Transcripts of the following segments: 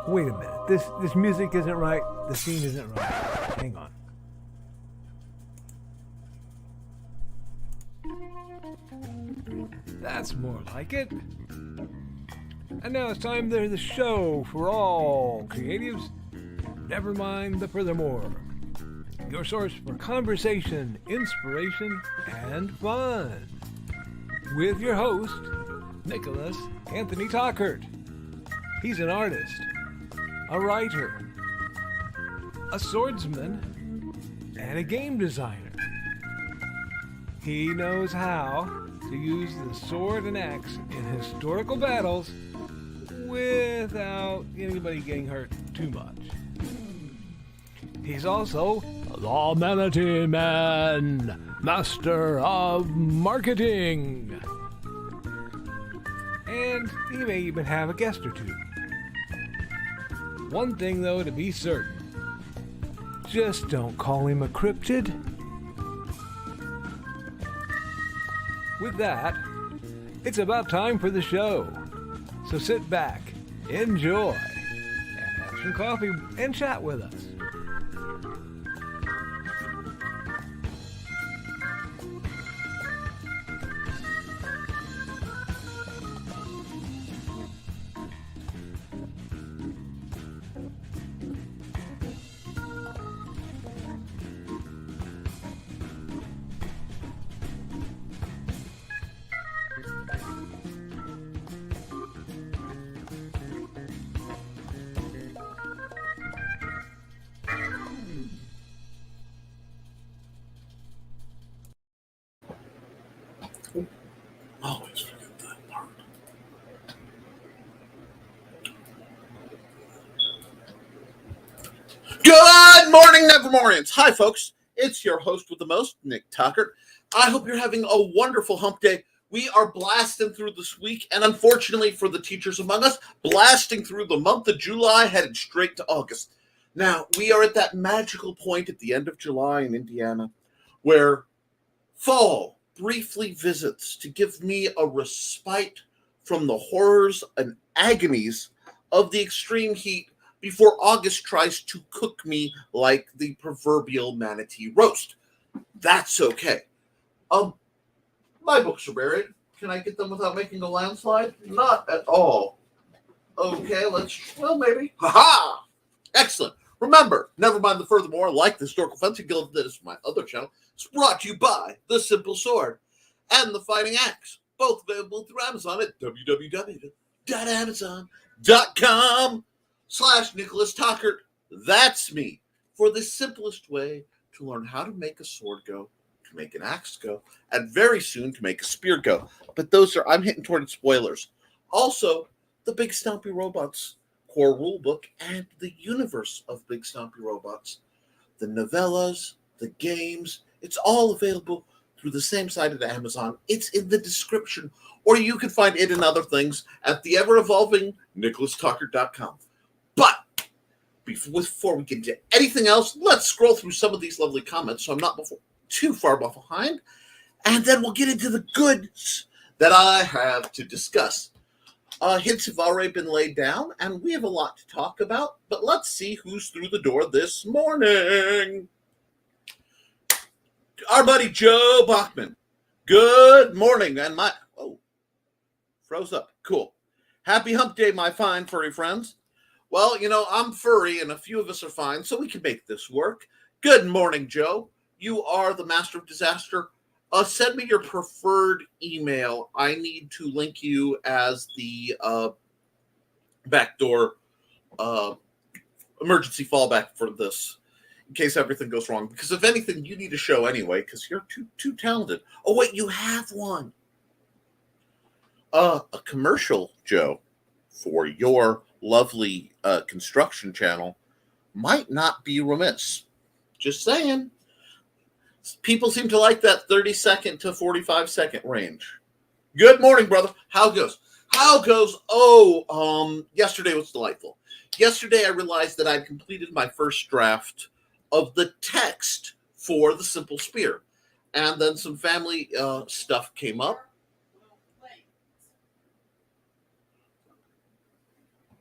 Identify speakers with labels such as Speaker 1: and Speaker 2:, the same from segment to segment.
Speaker 1: Wait a minute. This music isn't right. The scene isn't right. Hang on. That's more like it. And now it's time for the show for all creatives. Nevermind the Furthermore. Your source for conversation, inspiration, and fun. With your host, Nicholas Anthony Tockert. He's an artist, a writer, a swordsman, and a game designer. He knows how to use the sword and axe in historical battles without anybody getting hurt too much. He's also the Manatee Man, master of marketing. And he may even have a guest or two. One thing, though, to be certain. Just don't call him a cryptid. With that, it's about time for the show. So sit back, enjoy, and have some coffee and chat with us.
Speaker 2: Always forget that part. Good morning, Nevermorians. Hi, folks. It's your host with the most, Nick Tockert. I hope you're having a wonderful hump day. We are blasting through this week, and unfortunately for the teachers among us, blasting through the month of July, headed straight to August. Now, we are at that magical point at the end of July in Indiana where fall briefly visits to give me a respite from the horrors and agonies of the extreme heat before August tries to cook me like the proverbial manatee roast. That's okay. My books are buried. Can I get them without making a landslide? Not at all. Okay, maybe. Ha-ha! Excellent. Remember, Nevermind the Furthermore, like the Historical Fencing Guild, that is my other channel, it's brought to you by The Simple Sword and The Fighting Axe, both available through Amazon at www.amazon.com/Nicholas Tockert. That's me, for the simplest way to learn how to make a sword go, to make an axe go, and very soon to make a spear go. But I'm hitting toward spoilers. Also, the Big Stompy Robots core rulebook and the universe of Big Stompy Robots. The novellas, the games, it's all available through the same site at Amazon. It's in the description, or you can find it and other things at the ever-evolving NicholasTockert.com. But before we get into anything else, let's scroll through some of these lovely comments so I'm not too far behind, and then we'll get into the goods that I have to discuss. Hints have already been laid down, and we have a lot to talk about, but let's see who's through the door this morning. Our buddy Joe Bachman. Good morning, and froze up. Cool. Happy hump day, my fine furry friends. Well, I'm furry, and a few of us are fine, so we can make this work. Good morning, Joe. You are the master of disaster. Send me your preferred email. I need to link you as the backdoor emergency fallback for this, in case everything goes wrong. Because if anything, you need a show anyway, because you're too talented. Oh, wait, you have one. A commercial, Joe, for your lovely construction channel might not be remiss. Just saying. People seem to like that 30-second to 45-second range. Good morning, brother. How goes? Yesterday was delightful. Yesterday, I realized that I'd completed my first draft of the text for The Simple Spear. And then some family stuff came up.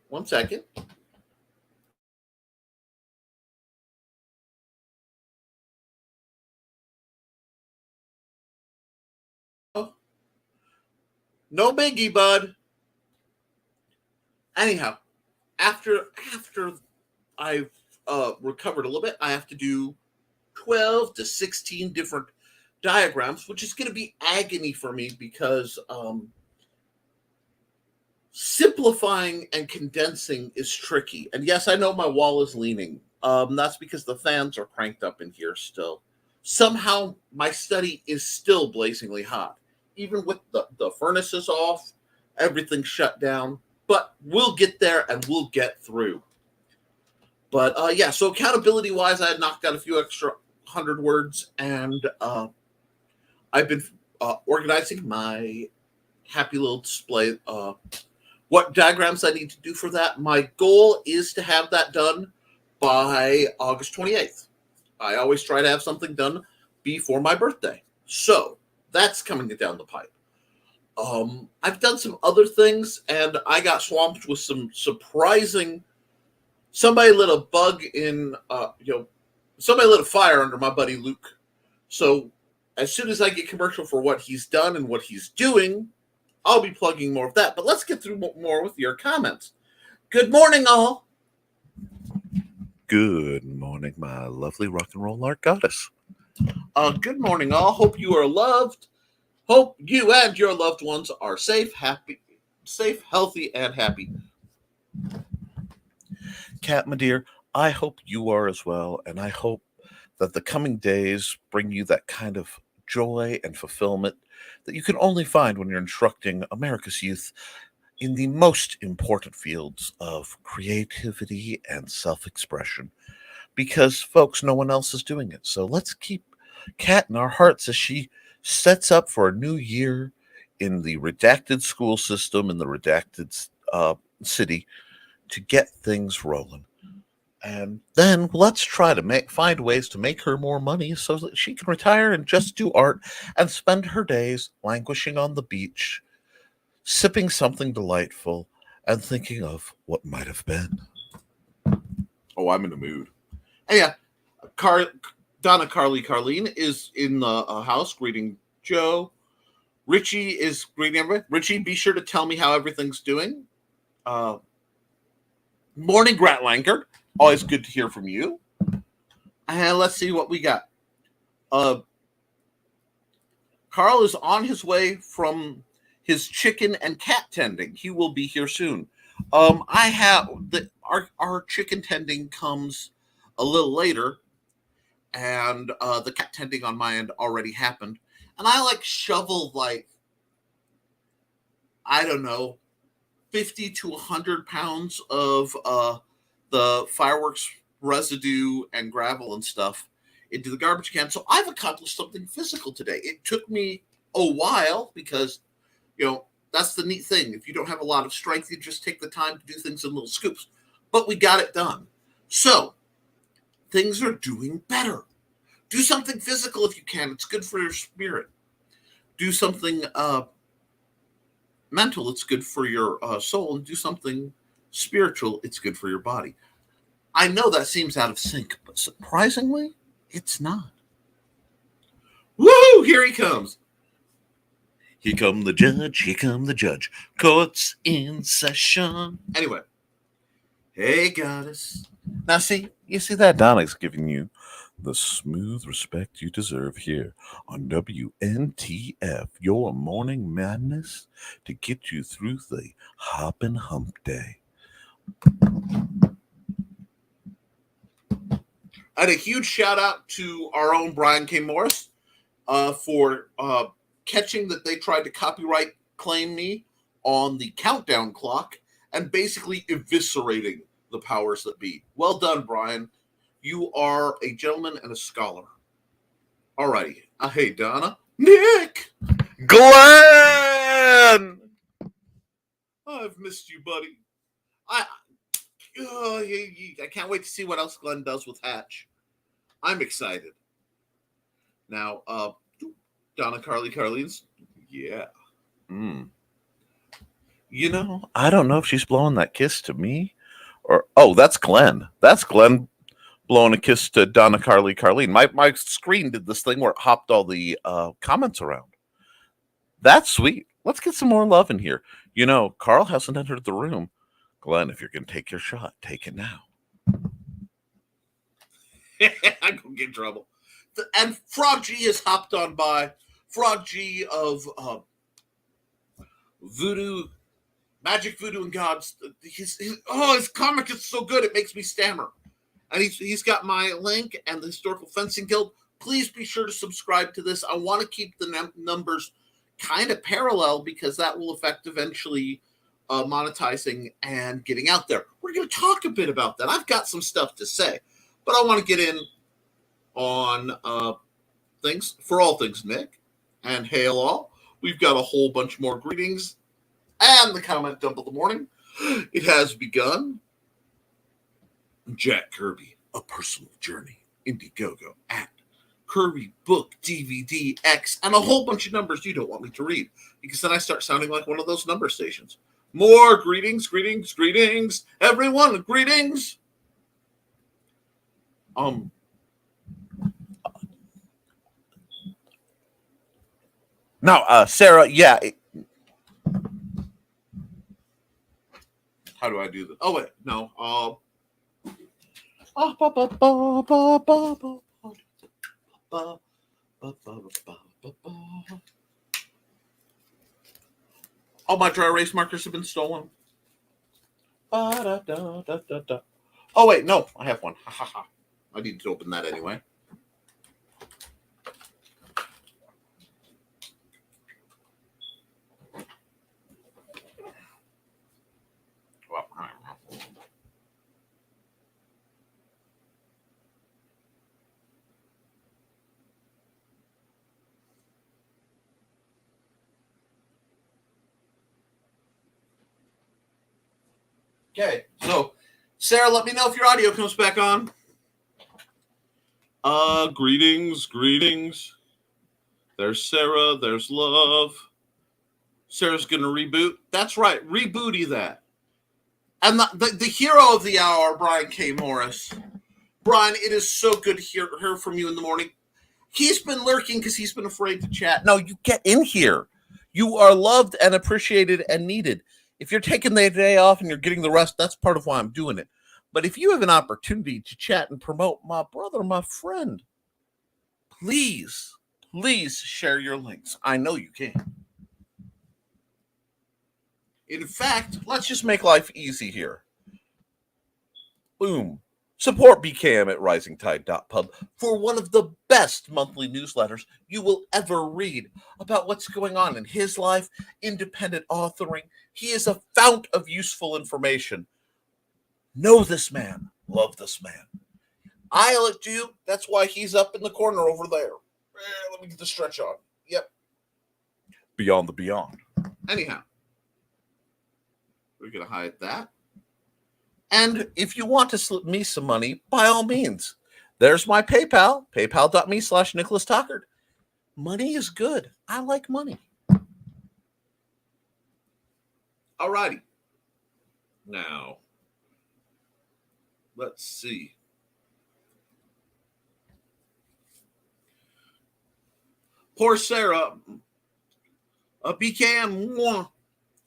Speaker 2: One second. No biggie, bud. Anyhow, after I've recovered a little bit, I have to do 12 to 16 different diagrams, which is going to be agony for me because simplifying and condensing is tricky. And yes, I know my wall is leaning. That's because the fans are cranked up in here still. Somehow my study is still blazingly hot. Even with the furnaces off, everything's shut down. But we'll get there and we'll get through. But yeah, so accountability-wise, I had knocked out a few extra 100 words, and I've been organizing my happy little display. What diagrams I need to do for that. My goal is to have that done by August 28th. I always try to have something done before my birthday. So that's coming down the pipe. I've done some other things, and I got swamped with some surprising. Somebody lit a bug in, somebody lit a fire under my buddy Luke. So as soon as I get commercial for what he's done and what he's doing, I'll be plugging more of that. But let's get through more with your comments. Good morning, all.
Speaker 3: Good morning, my lovely rock and roll art goddess.
Speaker 2: Good morning, all. Hope you are loved. Hope you and your loved ones are safe, healthy, and happy.
Speaker 3: Kat, my dear, I hope you are as well, and I hope that the coming days bring you that kind of joy and fulfillment that you can only find when you're instructing America's youth in the most important fields of creativity and self-expression. Because, folks, no one else is doing it. So let's keep Kat in our hearts as she sets up for a new year in the redacted school system, in the redacted city, to get things rolling. And then let's try to find ways to make her more money so that she can retire and just do art and spend her days languishing on the beach, sipping something delightful, and thinking of what might have been.
Speaker 2: Oh, I'm in the mood. And yeah, Donna Carlene is in the house greeting Joe. Richie is greeting everybody. Richie, be sure to tell me how everything's doing. Morning, Grat Lankard. Always good to hear from you. And let's see what we got. Carl is on his way from his chicken and cat tending. He will be here soon. I have our chicken tending comes a little later, and the cat tending on my end already happened. And I shovel I don't know, 50 to 100 pounds of the fireworks residue and gravel and stuff into the garbage can. So I've accomplished something physical today. It took me a while because, that's the neat thing. If you don't have a lot of strength, you just take the time to do things in little scoops. But we got it done. So things are doing better. Do something physical if you can. It's good for your spirit. Do something mental. It's good for your soul. And do something spiritual. It's good for your body. I know that seems out of sync, but surprisingly, it's not. Woo! Here he comes.
Speaker 3: Here come the judge, here come the judge. Court's in session.
Speaker 2: Anyway. Hey, goddess.
Speaker 3: Now, you see that Donna's giving you the smooth respect you deserve here on WNTF, your morning madness to get you through the hop and hump day.
Speaker 2: And a huge shout out to our own Brian K. Morris for catching that they tried to copyright claim me on the countdown clock and basically eviscerating the powers that be. Well done, Brian. You are a gentleman and a scholar. All righty. Hey, Donna. Nick!
Speaker 3: Glenn!
Speaker 2: I've missed you, buddy. I can't wait to see what else Glenn does with Hatch. I'm excited. Now, Donna Carlene's. Yeah.
Speaker 3: I don't know if she's blowing that kiss to me or... Oh, that's Glenn. That's Glenn blowing a kiss to Donna Carlene. My screen did this thing where it hopped all the comments around. That's sweet. Let's get some more love in here. You know, Carl hasn't entered the room. Glenn, if you're going to take your shot, take it now.
Speaker 2: I'm going to get in trouble. And Frog G has hopped on by. Frog G of Voodoo, Magic Voodoo and Gods. His comic is so good it makes me stammer. And he's got my link and the Historical Fencing Guild. Please be sure to subscribe to this. I want to keep the numbers kind of parallel because that will affect eventually monetizing and getting out there. We're going to talk a bit about that. I've got some stuff to say, but I want to get in on things for all things Nick and hail all. We've got a whole bunch more greetings and the comment dump of the morning. It has begun. Jack Kirby, A Personal Journey, Indiegogo at Kirby Book DVD X, and a whole bunch of numbers you don't want me to read because then I start sounding like one of those number stations. More greetings, everyone, greetings.
Speaker 3: Now, Sarah, yeah.
Speaker 2: How do I do this? Oh wait, no. All my dry erase markers have been stolen. Oh wait, no, I have one. I need to open that anyway. Okay, so Sarah, let me know if your audio comes back on. Greetings. There's Sarah, there's love. Sarah's gonna reboot. That's right, rebooty that. And the hero of the hour, Brian K. Morris. Brian, it is so good to hear from you in the morning. He's been lurking because he's been afraid to chat.
Speaker 3: No, you get in here. You are loved and appreciated and needed. If you're taking the day off and you're getting the rest, that's part of why I'm doing it. But if you have an opportunity to chat and promote my brother, my friend, please share your links. I know you can. In fact, let's just make life easy here. Boom. Support BKM at Risingtide.pub for one of the best monthly newsletters you will ever read about what's going on in his life, independent authoring. He is a fount of useful information. Know this man. Love this man. I look to you. That's why he's up in the corner over there. Let me get the stretch on. Yep. Beyond the beyond.
Speaker 2: Anyhow, we're going to hide that.
Speaker 3: And if you want to slip me some money, by all means, there's my PayPal, paypal.me/Nicholas Tockert. Money is good. I like money.
Speaker 2: All righty. Now, let's see. Poor Sarah. BKM.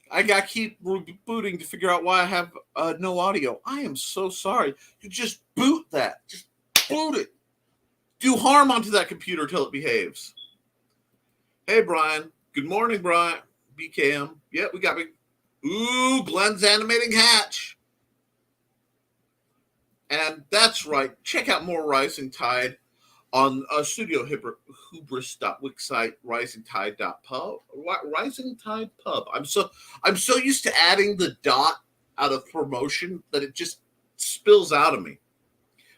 Speaker 2: I got to keep rebooting to figure out why I have no audio. I am so sorry. You just boot that. Just boot it. Do harm onto that computer till it behaves. Hey, Brian. Good morning, Brian. BKM. Yeah, we got me. Ooh, Glenn's animating Hatch. And that's right. Check out more Rising Tide on Studio Hubris.wixsite, Risingtide.pub. Risingtide.pub. I'm so used to adding the dot out of promotion that it just spills out of me.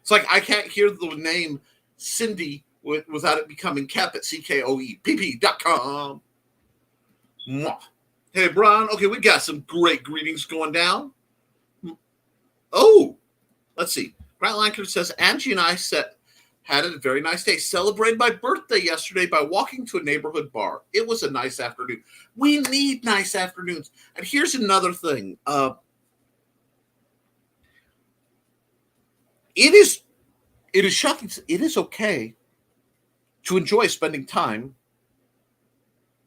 Speaker 2: It's like I can't hear the name Cindy without it becoming Koepp at CKOEPP.com. Hey, Brian. Okay, we got some great greetings going down. Oh, let's see. Grant Lankard says, Angie and I had a very nice day. Celebrated my birthday yesterday by walking to a neighborhood bar. It was a nice afternoon. We need nice afternoons. And here's another thing. It is shocking. It is okay to enjoy spending time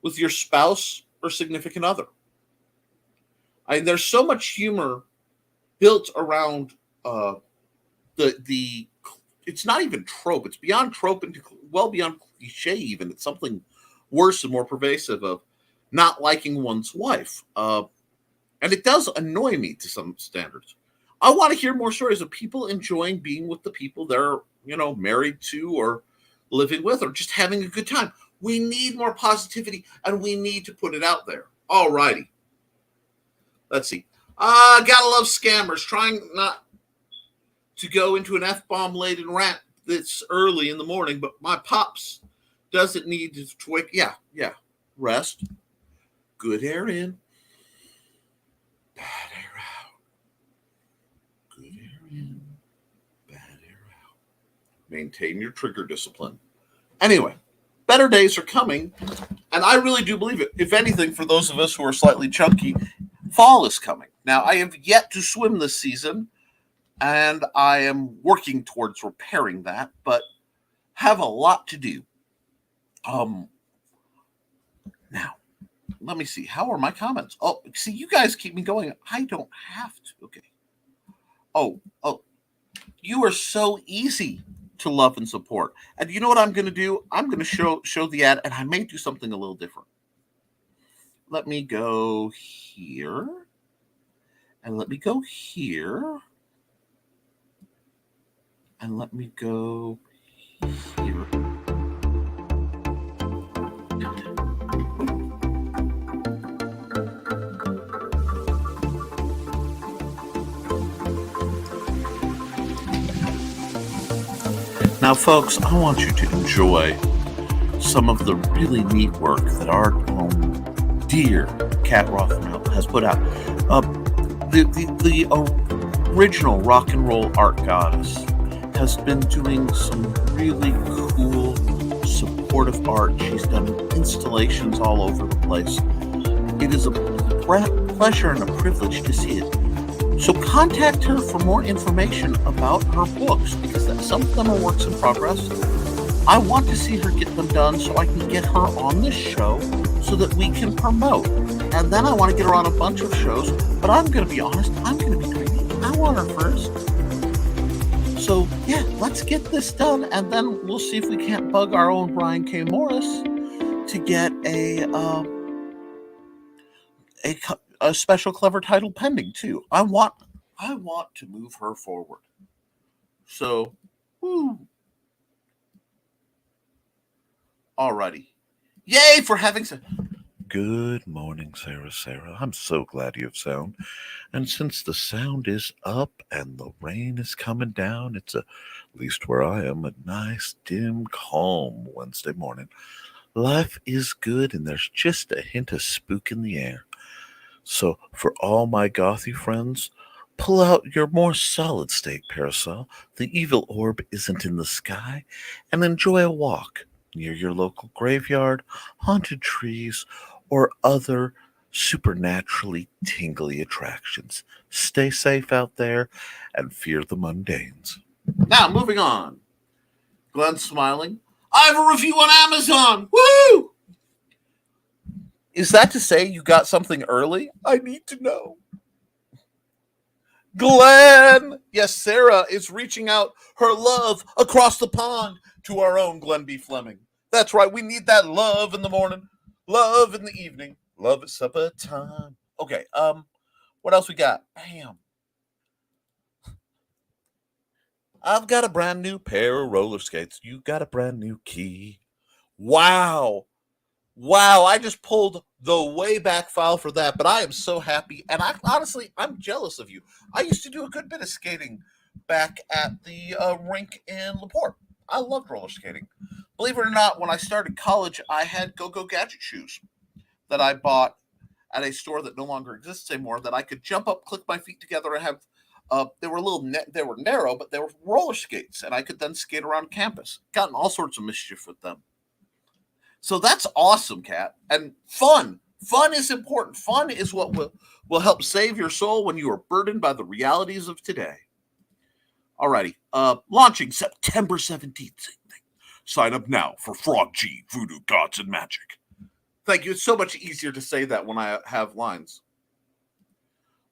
Speaker 2: with your spouse or significant other. I mean, there's so much humor built around the it's not even trope. It's beyond trope and well beyond cliche even. It's something worse and more pervasive of not liking one's wife. And it does annoy me to some standards. I want to hear more stories of people enjoying being with the people they're, married to or living with or just having a good time. We need more positivity and we need to put it out there. All righty. Let's see. Gotta love scammers. Trying not to go into an F-bomb laden rant this early in the morning, but my pops doesn't need to wake. Yeah. Rest. Good air in. Bad air out. Good air in. Bad air out. Maintain your trigger discipline. Anyway, better days are coming, and I really do believe it. If anything, for those of us who are slightly chunky, fall is coming. Now, I have yet to swim this season, and I am working towards repairing that, but have a lot to do. Now, let me see. How are my comments? Oh, see, you guys keep me going. I don't have to. Okay. Oh, you are so easy to love and support. And you know what I'm going to do? I'm going to show the ad, and I may do something a little different. Let me go here. And let me go here. And let me go here. Now, folks, I want you to enjoy some of the really neat work that our own dear Kat Rothmel has put out. The original rock and roll art goddess has been doing some really cool, supportive art. She's done installations all over the place. It is a pleasure and a privilege to see it. So contact her for more information about her books, because some of them are works in progress. I want to see her get them done so I can get her on this show so that we can promote. And then I want to get her on a bunch of shows, but I'm going to be honest, I'm going to be greedy. I want her first. So, yeah, let's get this done, and then we'll see if we can't bug our own Brian K. Morris to get a special clever title pending, too. I want to move her forward. So, alrighty. Yay for having some...
Speaker 3: Good morning, Sarah. I'm so glad you have sound. And since the sound is up and the rain is coming down, it's at least where I am, a nice, dim, calm Wednesday morning. Life is good and there's just a hint of spook in the air. So for all my gothy friends, pull out your more solid state parasol. The evil orb isn't in the sky, and enjoy a walk near your local graveyard, haunted trees, or other supernaturally tingly attractions. Stay safe out there and fear the mundanes.
Speaker 2: Now, moving on. Glenn's smiling. I have a review on Amazon. Woo! Is that to say you got something early? I need to know. Glenn! Yes, Sarah is reaching out her love across the pond to our own Glenn B. Fleming. That's right. We need that love in the morning, love in the evening, love at supper time. Okay, what else we got? Bam. I've got a brand new pair of roller skates. You got a brand new key. Wow, I just pulled the way back file for that, but I am so happy. And I'm jealous of you. I used to do a good bit of skating back at the rink in LaPorte. I loved roller skating. Believe it or not, when I started college, I had Go-Go Gadget shoes that I bought at a store that no longer exists anymore that I could jump up, click my feet together, and have. They were they were narrow, but they were roller skates, and I could then skate around campus. Gotten all sorts of mischief with them. So that's awesome, Kat. And fun. Fun is important. Fun is what will help save your soul when you are burdened by the realities of today. Alrighty. Launching September 17th. Sign up now for Frog G, Voodoo Gods and Magic. Thank you. It's so much easier to say that when I have lines.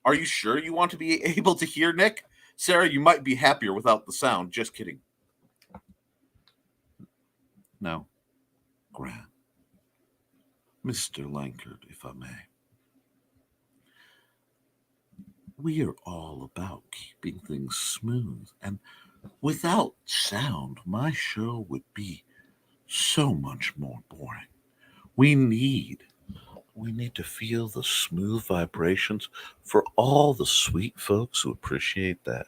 Speaker 2: Are you sure you want to be able to hear, Nick? Sarah, you might be happier without the sound. Just kidding. No. Grant. Mr. Lankard, if I may. We are all about keeping things smooth, and without sound, my show would be so much more boring. We need to feel the smooth vibrations for all the sweet folks who appreciate that.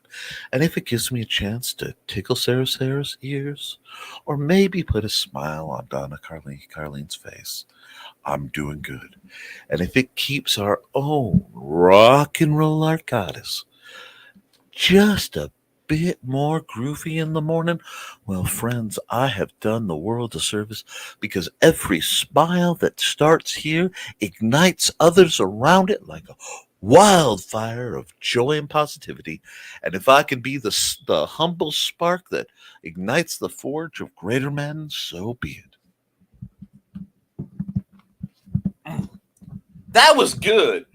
Speaker 2: And if it gives me a chance to tickle Sarah's ears, or maybe put a smile on Donna Carlene's face, I'm doing good. And if it keeps our own rock and roll arcadas just a bit more groovy in the morning, well, friends, I have done the world a service, because every smile that starts here ignites others around it like a wildfire of joy and positivity. And if I can be the humble spark that ignites the forge of greater men, so be it. That was good.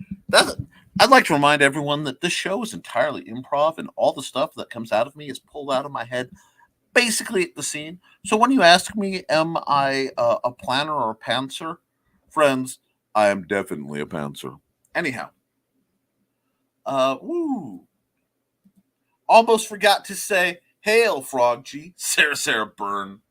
Speaker 2: I'd like to remind everyone that this show is entirely improv, and all the stuff that comes out of me is pulled out of my head basically at the scene. So when you ask me, am I a planner or a pantser? Friends, I am definitely a pantser. Anyhow, almost forgot to say, hail, Frog G, Sarah Byrne.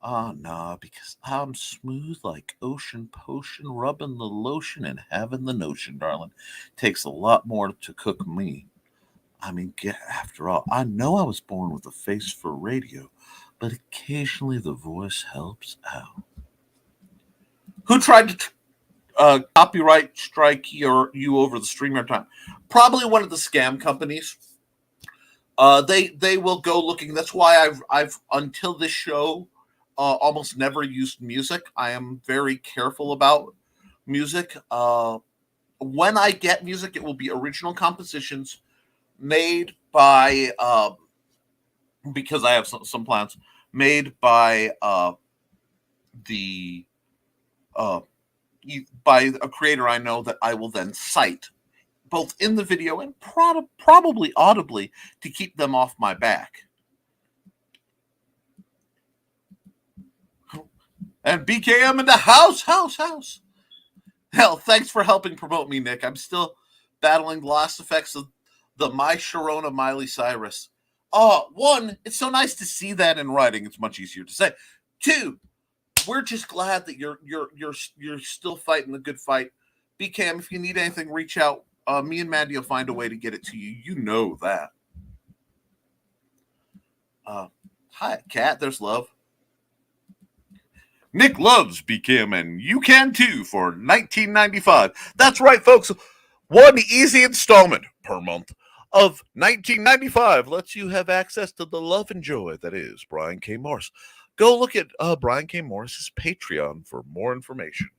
Speaker 2: Oh, nah, because I'm smooth like ocean potion, rubbing the lotion and having the notion, darling. Takes a lot more to cook me. I mean, after all, I know I was born with a face for radio, but occasionally the voice helps out. Who tried to copyright strike you over the streamer time? Probably one of the scam companies. They will go looking. That's why I've until this show almost never used music. I am very careful about music. When I get music, it will be original compositions made by, because I have some plans, made by by a creator I know that I will then cite, both in the video and probably audibly, to keep them off my back. And BKM in the house. Hell, thanks for helping promote me, Nick. I'm still battling the last effects of the My Sharona Miley Cyrus. One, it's so nice to see that in writing. It's much easier to say. Two, we're just glad that you're still fighting the good fight. BKM, if you need anything, reach out. Me and Mandy will find a way to get it to you. You know that. Hi, Kat. There's love. Nick loves BKM, and you can too for $19.95. That's right, folks. One easy installment per month of $19.95 lets you have access to the love and joy that is Brian K. Morris. Go look at Brian K. Morris's Patreon for more information.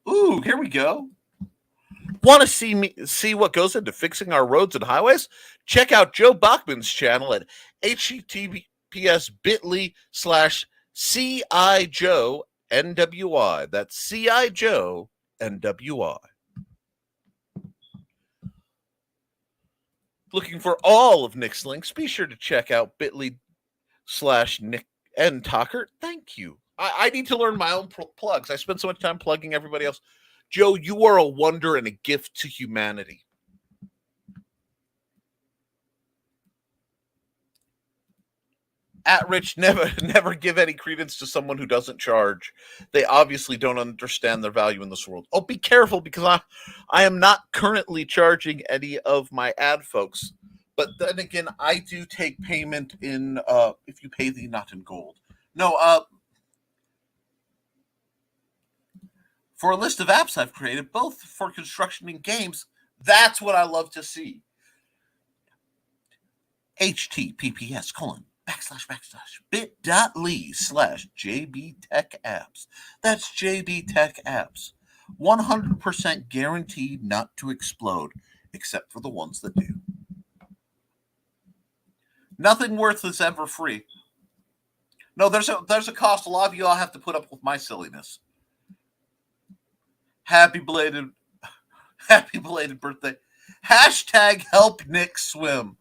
Speaker 2: Ooh, here we go. Want to see what goes into fixing our roads and highways? Check out Joe Bachman's channel at https://CIJoeNWI. That's CIJoeNWI. Looking for all of Nick's links? Be sure to check out bit.ly/Nick and Tockert. Thank you. I need to learn my own plugs. I spend so much time plugging everybody else. Joe, you are a wonder and a gift to humanity. At Rich, never give any credence to someone who doesn't charge. They obviously don't understand their value in this world. Oh, be careful, because I am not currently charging any of my ad folks. But then again, I do take payment in if you pay thee not in gold. No, for a list of apps I've created, both for construction and games, that's what I love to see. https://bit.ly/JBTechApps. That's JBTechApps. 100% guaranteed not to explode, except for the ones that do. Nothing worth is ever free.
Speaker 3: No, there's a cost. A lot of you all have to put up with my silliness. Happy belated birthday. Hashtag help Nick swim.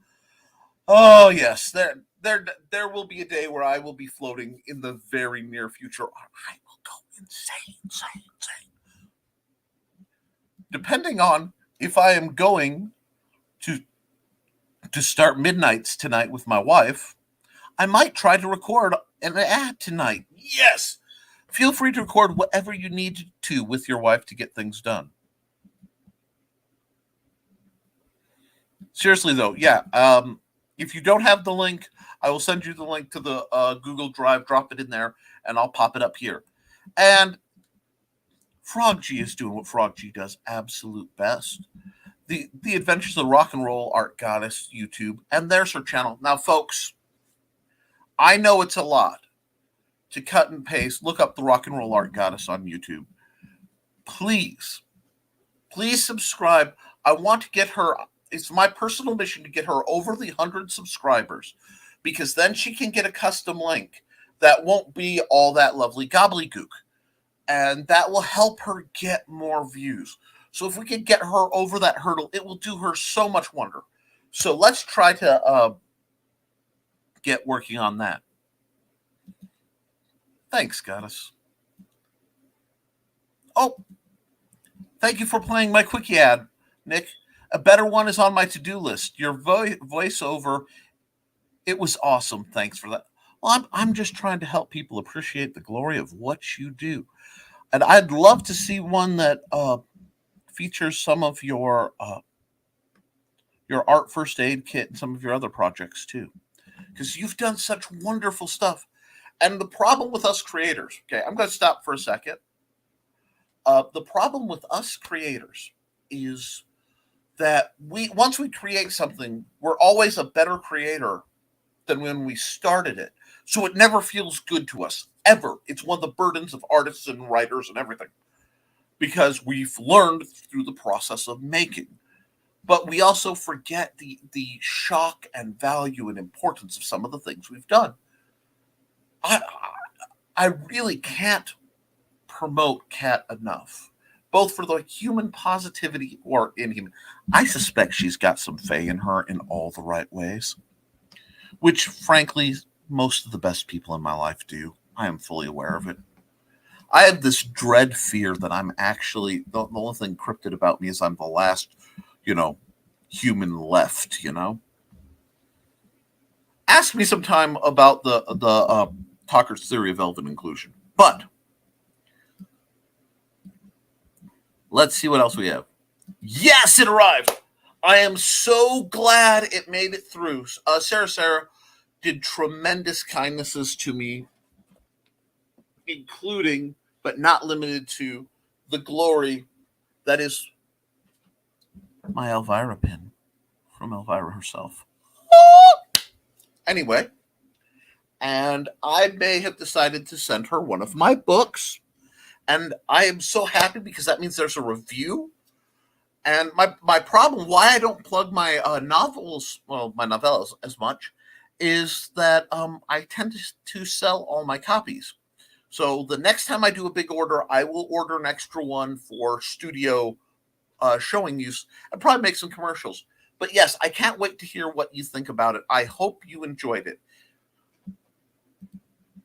Speaker 3: Oh yes, there will be a day where I will be floating in the very near future. I will go insane. Depending on if I am going to start midnights tonight with my wife, I might try to record an ad tonight. Yes. Feel free to record whatever you need to with your wife to get things done. Seriously, though, yeah. If you don't have the link, I will send you the link to the Google Drive. Drop it in there, and I'll pop it up here. And Frog G is doing what Frog G does absolute best. The Adventures of the Rock and Roll Art Goddess YouTube, and there's her channel. Now, folks, I know it's a lot to cut and paste. Look up the Rock and Roll Art Goddess on YouTube. Please subscribe. I want to get her. It's my personal mission to get her over the 100 subscribers, because then she can get a custom link that won't be all that lovely gobbledygook, and that will help her get more views. So if we can get her over that hurdle, it will do her so much wonder. So let's try to get working on that. Thanks, Goddess. Oh, thank you for playing my quickie ad, Nick. A better one is on my to-do list. Your voiceover, it was awesome. Thanks for that. Well, I'm just trying to help people appreciate the glory of what you do. And I'd love to see one that features some of your art first aid kit and some of your other projects too, because you've done such wonderful stuff. And the problem with us creators, okay, I'm going to stop for a second. The problem with us creators is that once we create something, we're always a better creator than when we started it. So it never feels good to us, ever. It's one of the burdens of artists and writers and everything, because we've learned through the process of making. But we also forget the shock and value and importance of some of the things we've done. I really can't promote Kat enough, both for the human positivity or inhuman. I suspect she's got some fae in her in all the right ways, which, frankly, most of the best people in my life do. I am fully aware of it. I have this dread fear that I'm actually, the only thing cryptid about me is I'm the last, human left, Ask me sometime about the Tockert's theory of elven inclusion. But let's see what else we have. Yes, it arrived. I am so glad it made it through. Sarah did tremendous kindnesses to me, including, but not limited to, the glory that is my Elvira pin from Elvira herself. Anyway, and I may have decided to send her one of my books, and I am so happy because that means there's a review. And my problem, why I don't plug my my novellas as much, is that I tend to sell all my copies. So the next time I do a big order, I will order an extra one for studio showing use and probably make some commercials. But yes, I can't wait to hear what you think about it. I hope you enjoyed it.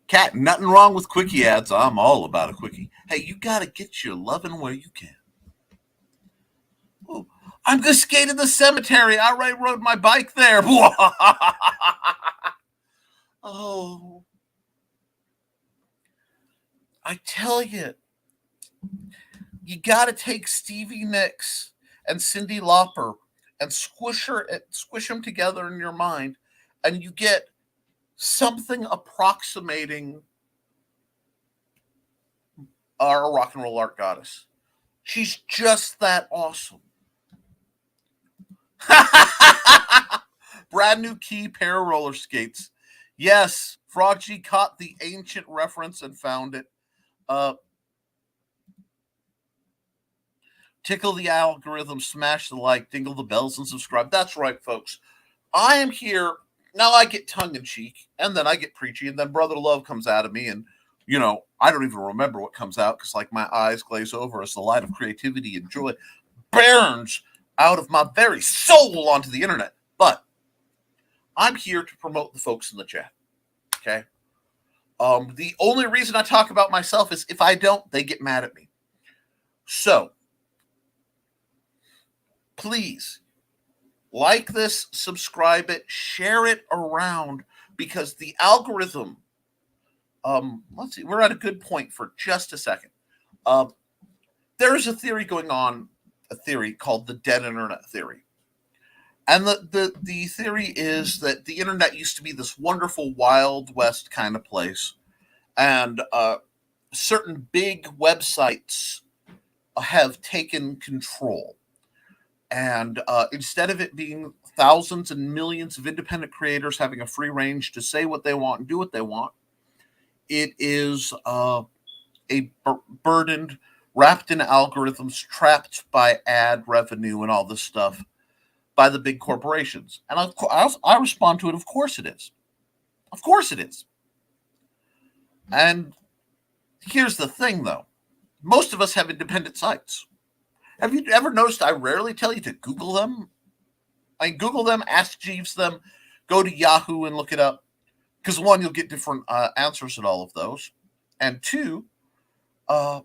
Speaker 3: Kat, nothing wrong with quickie ads. I'm all about a quickie. Hey, you got to get your loving where you can. Oh, I'm going to skate in the cemetery. I already rode my bike there. Oh, I tell you, you got to take Stevie Nicks and Cyndi Lauper and squish them together in your mind, and you get something approximating our rock and roll art goddess. She's just that awesome. Brand new key pair of roller skates. Yes, Frog G caught the ancient reference and found it. Tickle the algorithm, smash the like, dingle the bells, and subscribe. That's right, folks. I am here now I get tongue-in-cheek, and then I get preachy, and then Brother Love comes out of me, and, I don't even remember what comes out, because, like, my eyes glaze over as the light of creativity and joy burns out of my very soul onto the internet. But I'm here to promote the folks in the chat, okay? The only reason I talk about myself is if I don't, they get mad at me. So, please, like this, subscribe it, share it around, because the algorithm, let's see, we're at a good point for just a second. There's a theory going on, a theory called the dead internet theory. And the theory is that the internet used to be this wonderful Wild West kind of place, and certain big websites have taken control. And instead of it being thousands and millions of independent creators having a free range to say what they want and do what they want, it is burdened, wrapped in algorithms, trapped by ad revenue and all this stuff by the big corporations. And I respond to it, of course it is. Of course it is. And here's the thing, though. Most of us have independent sites. Have you ever noticed I rarely tell you to Google them? I mean, Google them, Ask Jeeves them, go to Yahoo and look it up. Because one, you'll get different answers at all of those. And two, I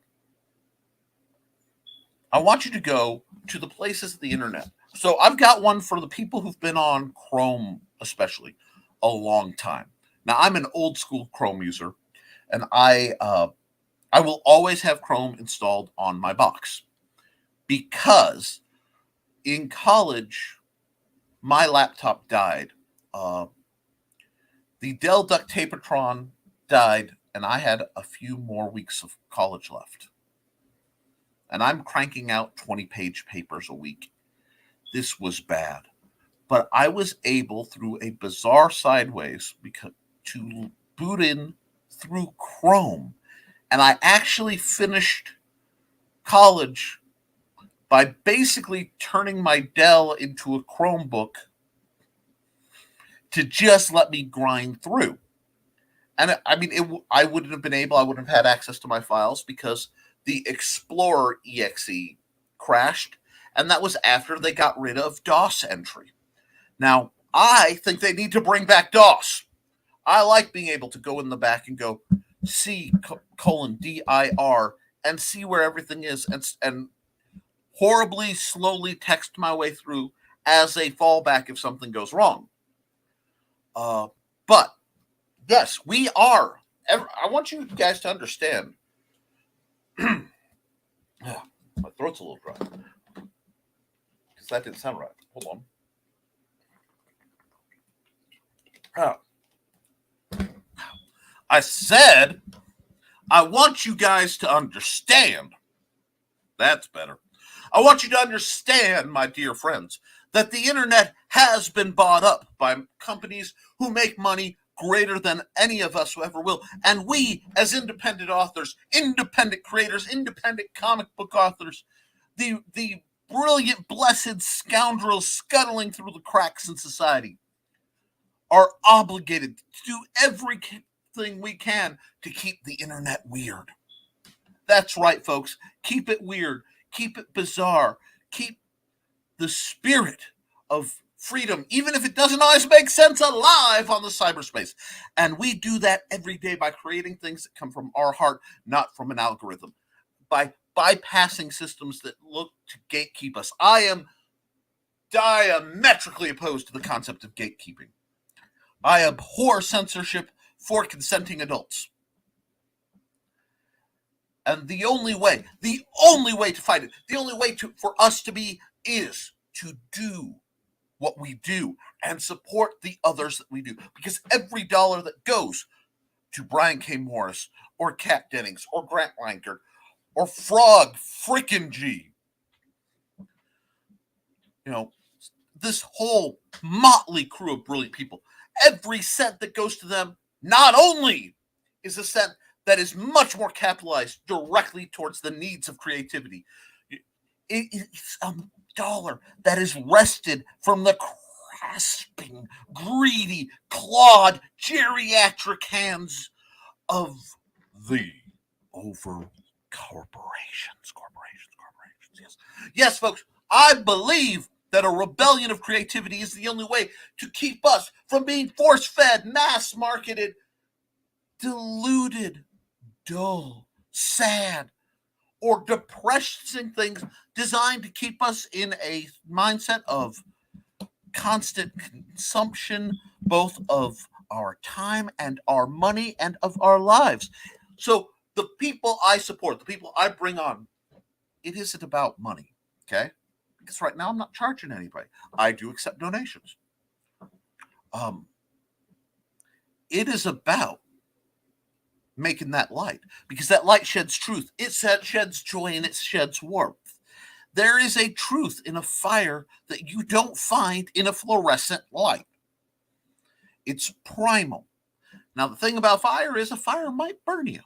Speaker 3: want you to go to the places of the internet. So I've got one for the people who've been on Chrome, especially, a long time. Now, I'm an old school Chrome user, and I will always have Chrome installed on my box. Because in college, my laptop died. The Dell Ductapatron died, and I had a few more weeks of college left. And I'm cranking out 20-page papers a week. This was bad. But I was able, through a bizarre sideways, to boot in through Chrome. And I actually finished college by basically turning my Dell into a Chromebook to just let me grind through. And I mean, I wouldn't have had access to my files because the Explorer exe crashed, and that was after they got rid of DOS entry. Now, I think they need to bring back DOS. I like being able to go in the back and go C:dir and see where everything is and horribly slowly text my way through as a fallback if something goes wrong. But yes, we are. I want you guys to understand. My throat's a little dry because that didn't sound right. Hold on. I said, I want you guys to understand. That's better. I want you to understand, my dear friends, that the internet has been bought up by companies who make money greater than any of us who ever will. And we, as independent authors, independent creators, independent comic book authors, the brilliant, blessed scoundrels scuttling through the cracks in society, are obligated to do everything we can to keep the internet weird. That's right, folks. Keep it weird. Keep it bizarre. Keep the spirit of freedom, even if it doesn't always make sense, alive on the cyberspace. And we do that every day by creating things that come from our heart, not from an algorithm. By bypassing systems that look to gatekeep us. I am diametrically opposed to the concept of gatekeeping. I abhor censorship for consenting adults. And the only way to fight it, the only way for us to be is to do what we do and support the others that we do. Because every dollar that goes to Brian K. Morris or Kat Dennings or Grant Lankert or Frog frickin' G, this whole motley crew of brilliant people, every cent that goes to them not only is a cent that is much more capitalized directly towards the needs of creativity. It's a dollar that is wrested from the
Speaker 2: grasping, greedy, clawed, geriatric hands of the over corporations. Yes. Yes, folks, I believe that a rebellion of creativity is the only way to keep us from being force-fed, mass-marketed, diluted, dull, sad, or depressing things designed to keep us in a mindset of constant consumption, both of our time and our money and of our lives. So the people I support, the people I bring on, it isn't about money, okay? Because right now I'm not charging anybody. I do accept donations. It is about making that light, because that light sheds truth. It sheds joy and it sheds warmth. There is a truth in a fire that you don't find in a fluorescent light. It's primal. Now, the thing about fire is a fire might burn you.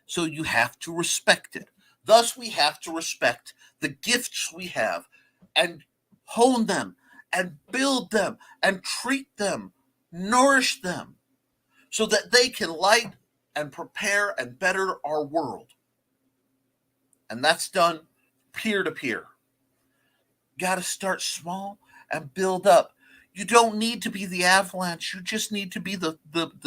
Speaker 2: So you have to respect it. Thus, we have to respect the gifts we have and hone them and build them and treat them, nourish them, so that they can light and prepare and better our world. And that's done peer to peer. Got to start small and build up. You don't need to be the avalanche. You just need to be the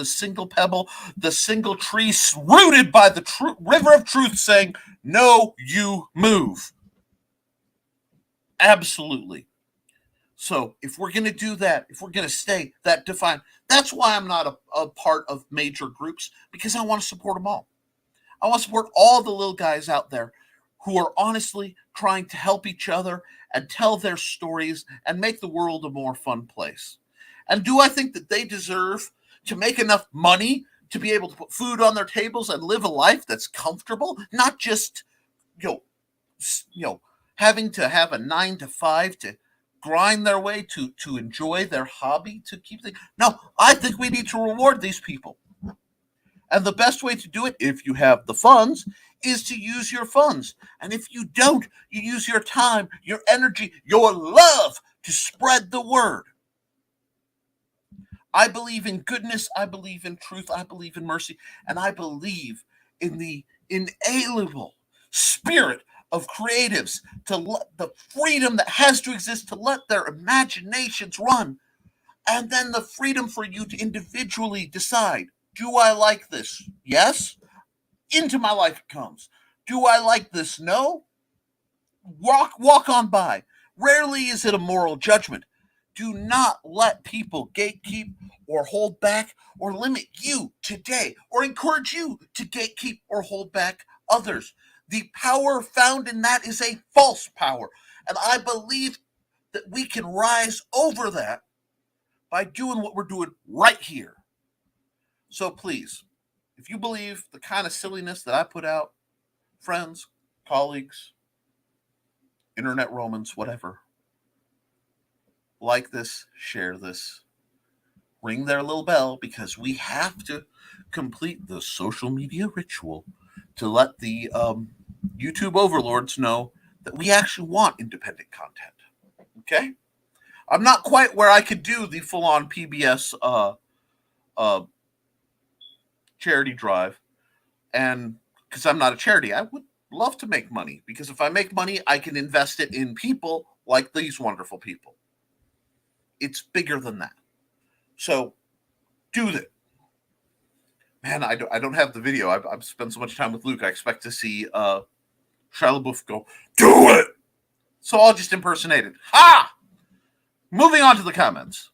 Speaker 2: single pebble, the single tree rooted by the river of truth saying, no, you move. Absolutely. So if we're going to do that, if we're going to stay that defined, that's why I'm not a part of major groups, because I want to support them all. I want to support all the little guys out there who are honestly trying to help each other and tell their stories and make the world a more fun place. And do I think that they deserve to make enough money to be able to put food on their tables and live a life that's comfortable, not just, having to have a 9 to 5 to grind their way to enjoy their hobby, to keep things? No, I think we need to reward these people. And the best way to do it, if you have the funds, is to use your funds. And if you don't, you use your time, your energy, your love to spread the word. I believe in goodness. I believe in truth. I believe in mercy. And I believe in the inalienable spirit of creatives to let the freedom that has to exist to let their imaginations run. And then the freedom for you to individually decide, do I like this? Yes. Into my life it comes. Do I like this? No. Walk on by. Rarely is it a moral judgment. Do not let people gatekeep or hold back or limit you today, or encourage you to gatekeep or hold back others. The power found in that is a false power. And I believe that we can rise over that by doing what we're doing right here. So please, if you believe the kind of silliness that I put out, friends, colleagues, internet Romans, whatever, like this, share this, ring their little bell, because we have to complete the social media ritual to let the YouTube overlords know that we actually want independent content. Okay? I'm not quite where I could do the full-on PBS charity drive, and because I'm not a charity, I would love to make money, because if I make money, I can invest it in people like these wonderful people. It's bigger than that. So do that. Man, I don't have the video. I've spent so much time with Luke. I expect to see Shia LaBeouf go, do it! So I'll just impersonate it. Ha! Moving on to the comments.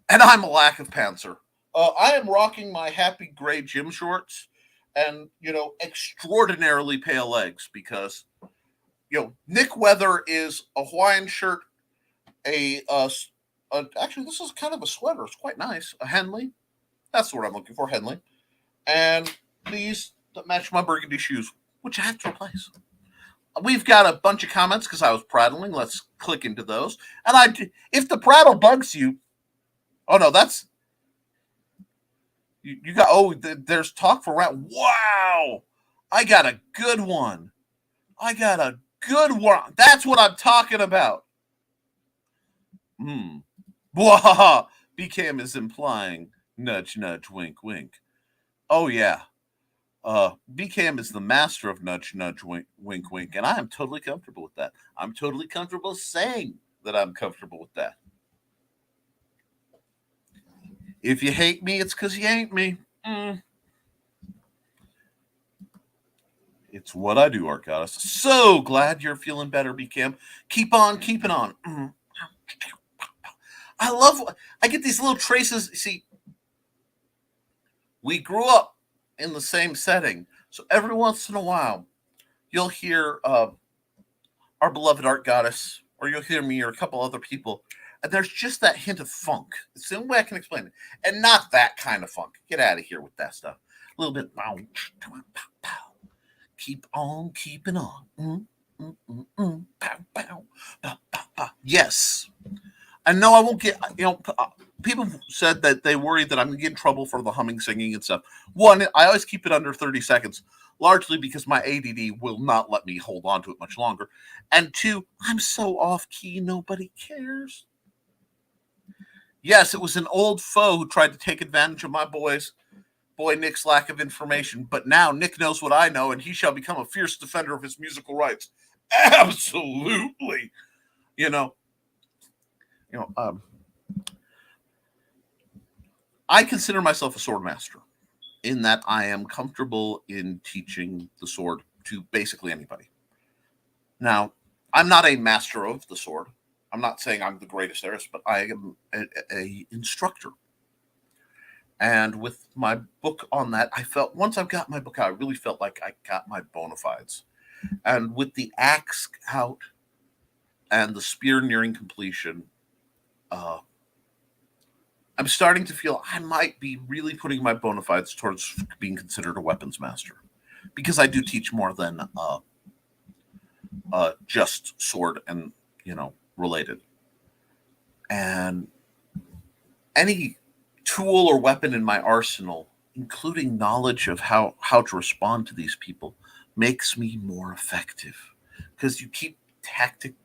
Speaker 2: And I'm a lack of pantser. I am rocking my happy gray gym shorts and, extraordinarily pale legs, because, Nick Weather is a Hawaiian shirt, actually, this is kind of a sweater. It's quite nice. A Henley. That's the word I'm looking for, Henley. And these that match my burgundy shoes, which I have to replace. We've got a bunch of comments because I was prattling. Let's click into those. And if the prattle bugs you, oh no, that's you got. Oh, there's talk for round. Wow, I got a good one. That's what I'm talking about.
Speaker 3: Blah! BCAM is implying nudge, nudge, wink, wink. Oh, yeah. BCAM is the master of nudge, nudge, wink, wink, wink, and I am totally comfortable with that. I'm totally comfortable saying that I'm comfortable with that. If you hate me, it's because you ain't me. It's what I do, Art Goddess. So glad you're feeling better, BCAM. Keep on keeping on. I get these little traces. See, we grew up in the same setting. So every once in a while, you'll hear our beloved Art Goddess, or you'll hear me or a couple other people, and there's just that hint of funk. It's the only way I can explain it. And not that kind of funk. Get out of here with that stuff. A little bit. Keep on keeping on. Yes. I know I won't get, people said that they worry that I'm going to get in trouble for the humming, singing, and stuff. One, I always keep it under 30 seconds, largely because my ADD will not let me hold on to it much longer. And two, I'm so off key, nobody cares. Yes, it was an old foe who tried to take advantage of my boy Nick's lack of information, but now Nick knows what I know, and he shall become a fierce defender of his musical rights. Absolutely. I consider myself a sword master in that I am comfortable in teaching the sword to basically anybody. Now, I'm not a master of the sword. I'm not saying I'm the greatest there is, but I am a instructor. And with my book on that, I felt once I've got my book out, I really felt like I got my bona fides. And with the axe out and the spear nearing completion, I'm starting to feel I might be really putting my bona fides towards being considered a weapons master, because I do teach more than just sword and related. And any tool or weapon in my arsenal, including knowledge of how to respond to these people, makes me more effective, because you keep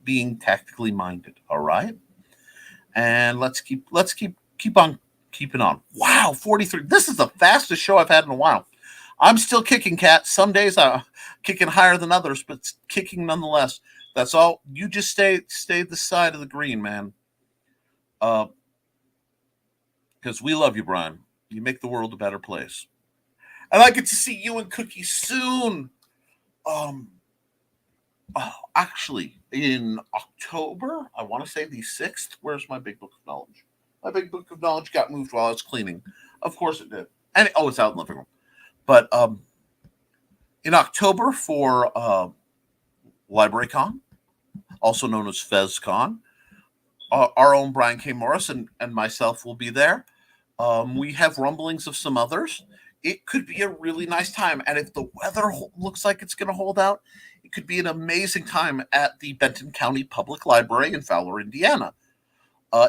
Speaker 3: being tactically minded. All right, and let's keep on keeping on. Wow, 43. This is the fastest show I've had in a while. I'm still kicking, Cat. Some days I'm kicking higher than others, but kicking nonetheless. That's all. You just stay this side of the green, man. Because we love you, Brian. You make the world a better place. And I get to see you and Cookie soon. Actually, in October, I want to say the 6th. Where's my big book of knowledge? My big book of knowledge got moved while I was cleaning. Of course it did. And it's out in the living room. But in October for LibraryCon, also known as FezCon, our own Brian K. Morris and myself will be there. We have rumblings of some others. It could be a really nice time. And if the weather looks like it's going to hold out, it could be an amazing time at the Benton County Public Library in Fowler, Indiana.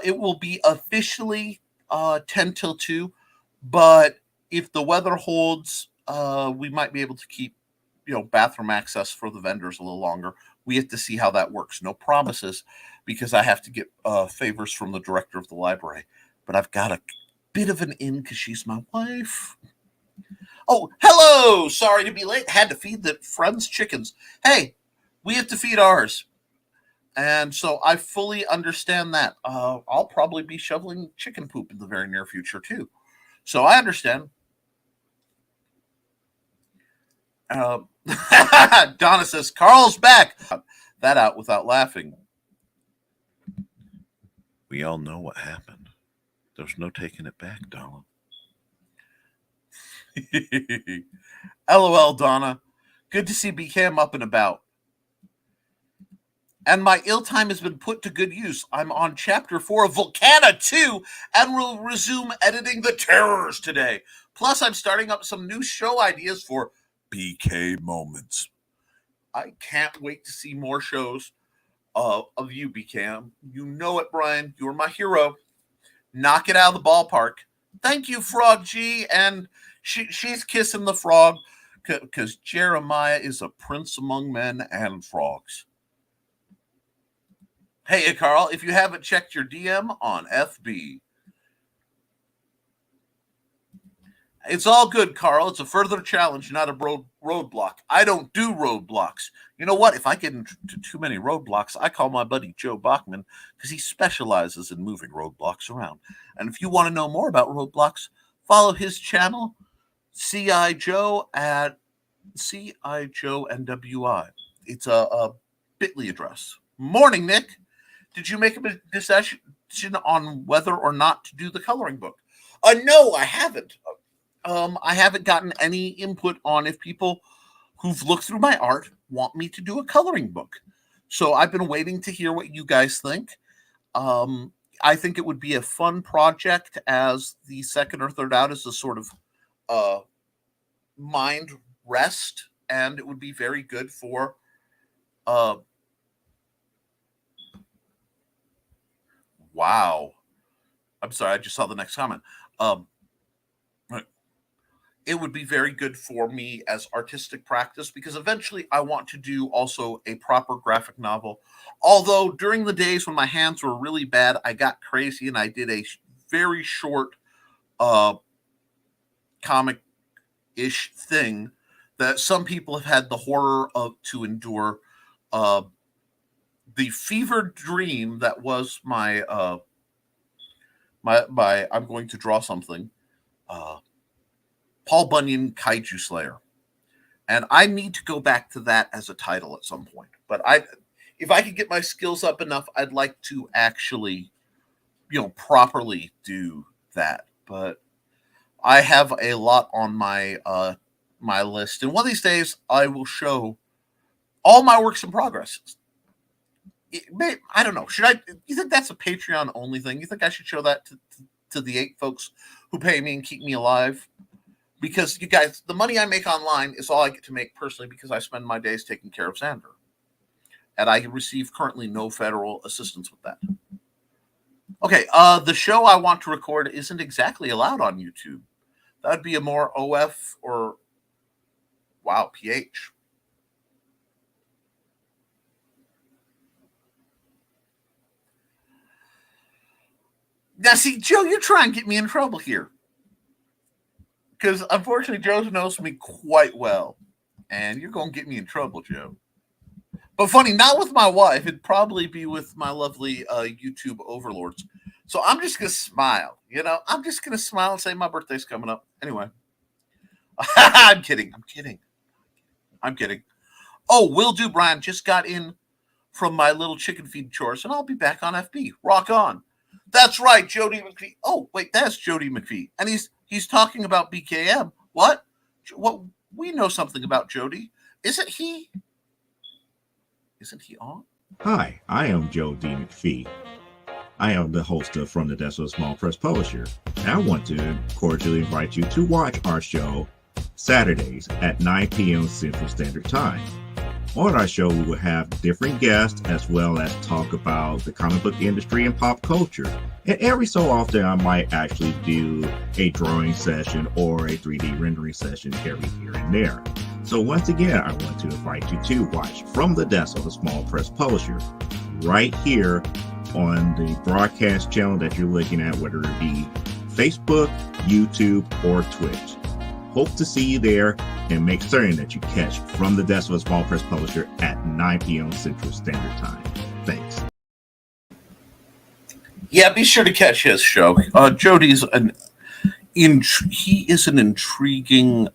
Speaker 3: It will be officially 10 till 2, but if the weather holds, we might be able to keep, bathroom access for the vendors a little longer. We have to see how that works. No promises, because I have to get favors from the director of the library. But I've got a bit of an in because she's my wife. Oh, hello! Sorry to be late. Had to feed the friends' chickens. Hey, we have to feed ours. And so I fully understand that. I'll probably be shoveling chicken poop in the very near future, too. So I understand. Donna says, Carl's back. That out without laughing. We all know what happened. There's no taking it back, Donna. LOL, Donna. Good to see BCAM up and about. And my ill time has been put to good use. I'm on chapter 4 of Volcana 2 and will resume editing The Terrors today. Plus, I'm starting up some new show ideas for BK Moments. I can't wait to see more shows of you, BCAM. You know it, Brian. You're my hero. Knock it out of the ballpark. Thank you, Frog G. And she's kissing the frog because Jeremiah is a prince among men and frogs. Hey, Carl, if you haven't checked your DM on FB, it's all good, Carl. It's a further challenge, not a roadblock. I don't do roadblocks. You know what? If I get into too many roadblocks, I call my buddy Joe Bachman because he specializes in moving roadblocks around. And if you want to know more about roadblocks, follow his channel, CI Joe at CI Joe NWI. It's a bit.ly address. Morning, Nick. Did you make a decision on whether or not to do the coloring book? No, I haven't. I haven't gotten any input on if people who've looked through my art want me to do a coloring book. So I've been waiting to hear what you guys think. I think it would be a fun project as the second or third out is a sort of mind rest, and it would be very good for wow. I'm sorry, I just saw the next comment. It would be very good for me as artistic practice because eventually I want to do also a proper graphic novel. Although during the days when my hands were really bad, I got crazy and I did a very short comic-ish thing that some people have had the horror of to endure. The fevered dream that was my I'm going to draw something. Paul Bunyan Kaiju Slayer. And I need to go back to that as a title at some point. But if I could get my skills up enough, I'd like to actually, properly do that. But I have a lot on my my list. And one of these days I will show all my works in progress. I don't know. You think that's a Patreon only thing? You think I should show that to the 8 folks who pay me and keep me alive? Because you guys, the money I make online is all I get to make personally because I spend my days taking care of Xander. And I receive currently no federal assistance with that. Okay, the show I want to record isn't exactly allowed on YouTube. That would be a more OF or, PH. Now, see, Joe, you're trying to get me in trouble here. Because unfortunately, Joe knows me quite well. And you're going to get me in trouble, Joe. But funny, not with my wife. It'd probably be with my lovely YouTube overlords. So I'm just going to smile. I'm just going to smile and say my birthday's coming up. Anyway. I'm kidding. Oh, will do, Brian. Just got in from my little chicken feed chores, and I'll be back on FB. Rock on. That's right, Jody McPhee. Oh, wait, that's Jody McPhee. And he's talking about BKM. What? Well, we know something about Jody. Isn't he on?
Speaker 4: Hi, I am Joe D. McPhee. I am the host of From the Desk of a Small Press Publisher. And I want to cordially invite you to watch our show Saturdays at 9 p.m. Central Standard Time. On our show, we will have different guests as well as talk about the comic book industry and pop culture. And every so often, I might actually do a drawing session or a 3D rendering session every here and there. So once again, I want to invite you to watch From the Desk of a Small Press Publisher right here on the broadcast channel that you're looking at, whether it be Facebook, YouTube, or Twitch. Hope to see you there, and make certain that you catch From the Desk of a Small Press Publisher at 9 p.m. Central Standard Time. Thanks.
Speaker 3: Yeah, be sure to catch his show. Jody's he is an intriguing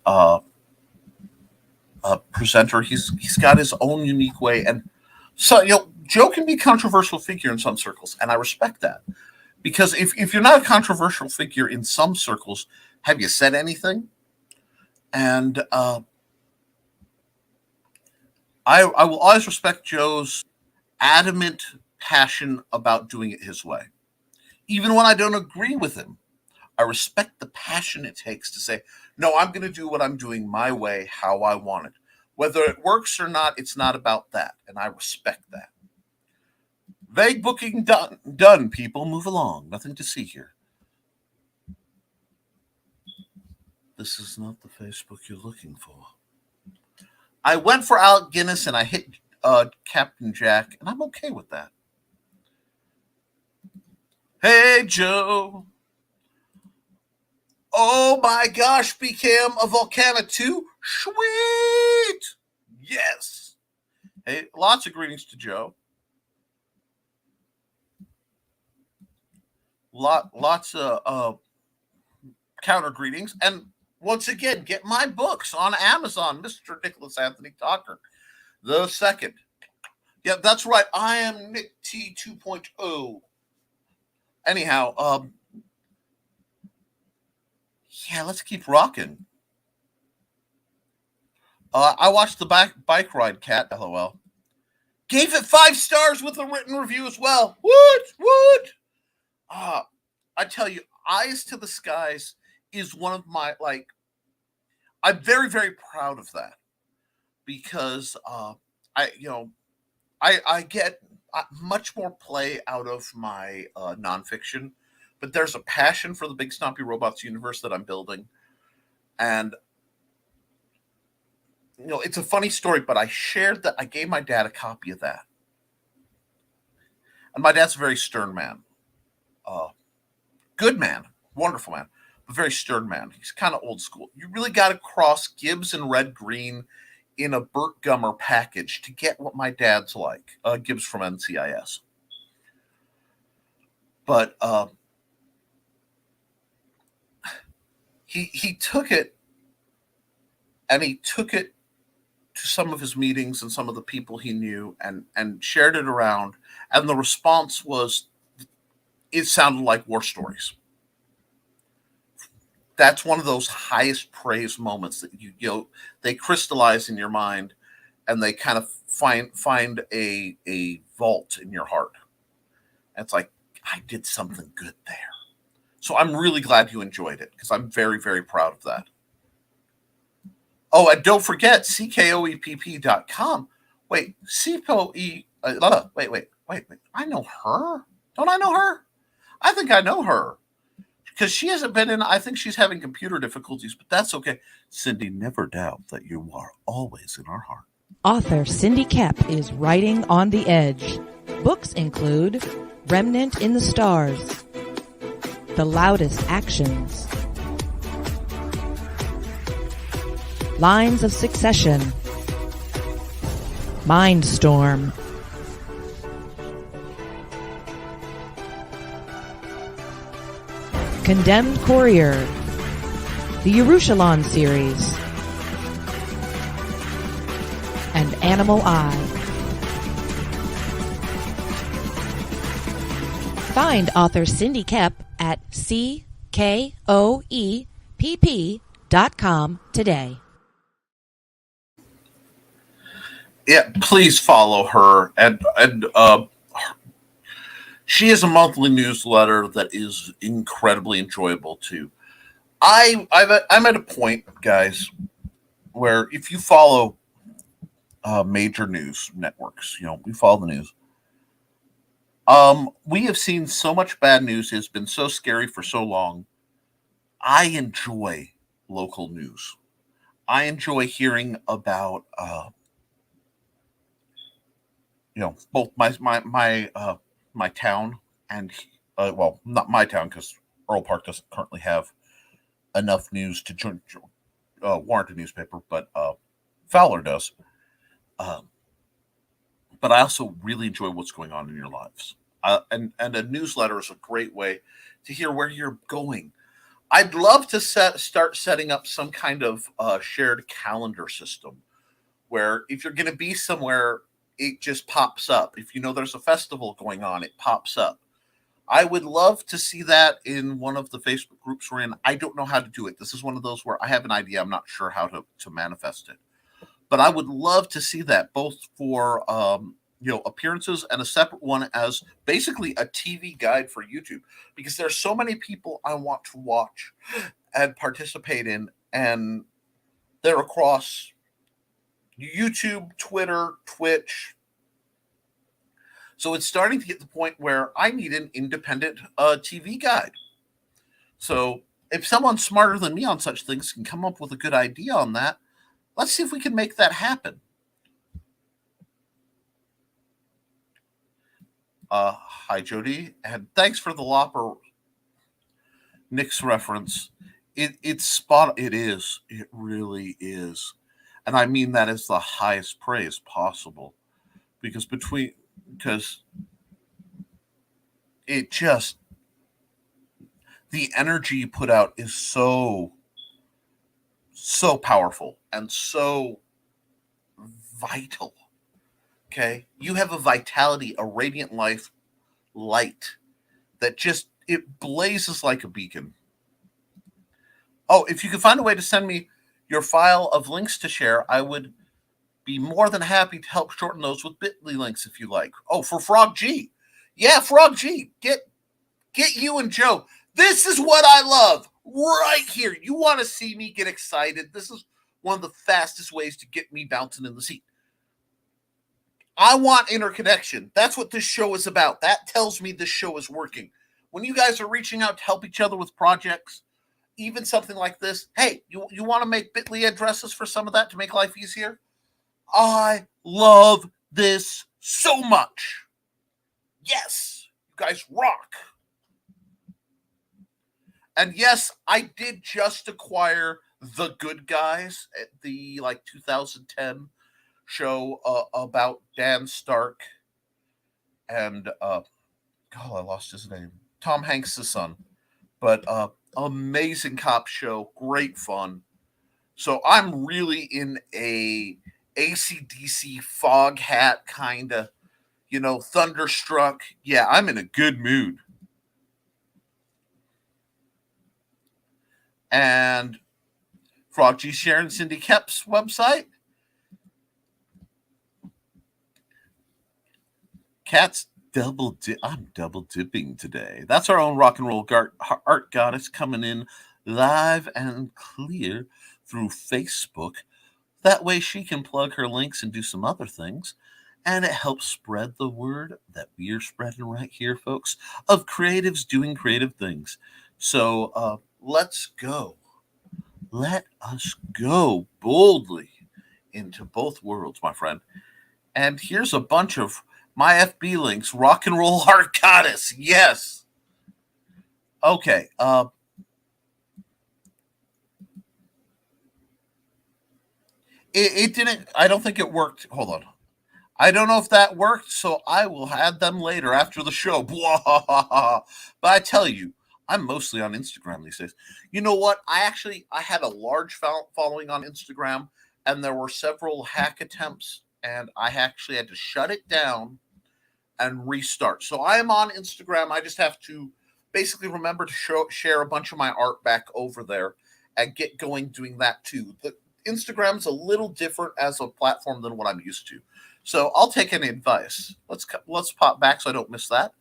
Speaker 3: presenter. He's got his own unique way, and so Joe can be a controversial figure in some circles, and I respect that because if you're not a controversial figure in some circles, have you said anything? And I will always respect Joe's adamant passion about doing it his way. Even when I don't agree with him, I respect the passion it takes to say, no, I'm going to do what I'm doing my way, how I want it. Whether it works or not, it's not about that. And I respect that. Vague booking done, people. Move along. Nothing to see here. This is not the Facebook you're looking for. I went for Alec Guinness and I hit Captain Jack, and I'm okay with that. Hey, Joe. Oh my gosh, became a Volcana 2? Sweet! Yes. Hey, lots of greetings to Joe. Lots of counter greetings. And once again, get my books on Amazon, Mr. Nicholas Anthony Tockert the second. Yeah, that's right. I am Nick T 2.0. Anyhow, yeah, let's keep rocking. I watched the bike ride, Cat. LOL. Gave it 5 stars with a written review as well. Woot! I tell you, Eyes to the Skies is one of my, like, I'm very, very proud of that because I get much more play out of my nonfiction, but there's a passion for the Big Stompy Robots universe that I'm building. And, it's a funny story, but I shared that I gave my dad a copy of that. And my dad's a very stern man. Good man, wonderful man, but very stern man. He's kind of old school. You really got to cross Gibbs and Red Green in a Burt Gummer package to get what my dad's like. Gibbs from NCIS. But he took it, and he took it to some of his meetings and some of the people he knew and shared it around. And the response was, it sounded like war stories. That's one of those highest praise moments that they crystallize in your mind, and they kind of find a vault in your heart. And it's like, I did something good there. So I'm really glad you enjoyed it because I'm very, very proud of that. Oh, and don't forget CKOEPP.com. Wait, CKOE. Wait. I know her. Don't I know her? I think I know her. Because she hasn't been in, I think she's having computer difficulties, but that's okay. Cindy, never doubt that you are always in our heart.
Speaker 5: Author Cindy Koepp is writing on the edge. Books include Remnant in the Stars, The Loudest Actions, Lines of Succession, Mindstorm, Condemned Courier, the Yerushalayim series, and Animal Eye. Find author Cindy Koepp at CKOEPP.com today.
Speaker 3: Yeah, please follow her, and she has a monthly newsletter that is incredibly enjoyable too. I'm at a point, guys, where if you follow major news networks, we follow the news. We have seen so much bad news. It's been so scary for so long. I enjoy local news. I enjoy hearing about both my town and well, not my town because Earl Park doesn't currently have enough news to warrant a newspaper, but Fowler does. But I also really enjoy what's going on in your lives. And a newsletter is a great way to hear where you're going. I'd love to start setting up some kind of shared calendar system where if you're going to be somewhere, it just pops up. If there's a festival going on, it pops up. I would love to see that in one of the Facebook groups we're in. I don't know how to do it. This is one of those where I have an idea. I'm not sure how to manifest it. But I would love to see that both for appearances and a separate one as basically a TV guide for YouTube, because there's so many people I want to watch and participate in, and they're across YouTube, Twitter, Twitch. So it's starting to get to the point where I need an independent TV guide. So if someone smarter than me on such things can come up with a good idea on that, let's see if we can make that happen. Hi, Jody, and thanks for the Lopper Nick's reference. It's spot. It is. It really is, and I mean that as the highest praise possible, because it just the energy you put out is so powerful and so vital. Okay, you have a vitality, a radiant light that just it blazes like a beacon. Oh, if you could find a way to send me your file of links to share, I would be more than happy to help shorten those with bit.ly links if you like. Oh, for Frog G. Yeah, Frog G. Get you and Joe. This is what I love right here. You want to see me get excited? This is one of the fastest ways to get me bouncing in the seat. I want interconnection. That's what this show is about. That tells me this show is working. When you guys are reaching out to help each other with projects, even something like this, hey, you want to make bit.ly addresses for some of that to make life easier? I love this so much. Yes, you guys rock. And yes, I did just acquire The Good Guys at the 2010 show about Dan Stark and I lost his name. Tom Hanks' son. But amazing cop show, great fun. So I'm really in a AC/DC fog hat kind of, thunderstruck. Yeah, I'm in a good mood. And Frog G sharing Cindy Koepp's website. Cat's I'm double dipping today. That's our own rock and roll art goddess coming in live and clear through Facebook. That way she can plug her links and do some other things. And it helps spread the word that we are spreading right here, folks, of creatives doing creative things. So let's go. Let us go boldly into both worlds, my friend. And here's a bunch of my FB links. Rock and roll art goddess. Yes. Okay. It didn't. I don't think it worked. Hold on. I don't know if that worked, so I will add them later after the show. But I tell you, I'm mostly on Instagram these days. You know what? I had a large following on Instagram, and there were several hack attempts, and I actually had to shut it down and restart. So I am on Instagram. I just have to basically remember to share a bunch of my art back over there and get going doing that too. The Instagram's a little different as a platform than what I'm used to. So I'll take any advice. Let's pop back so I don't miss that.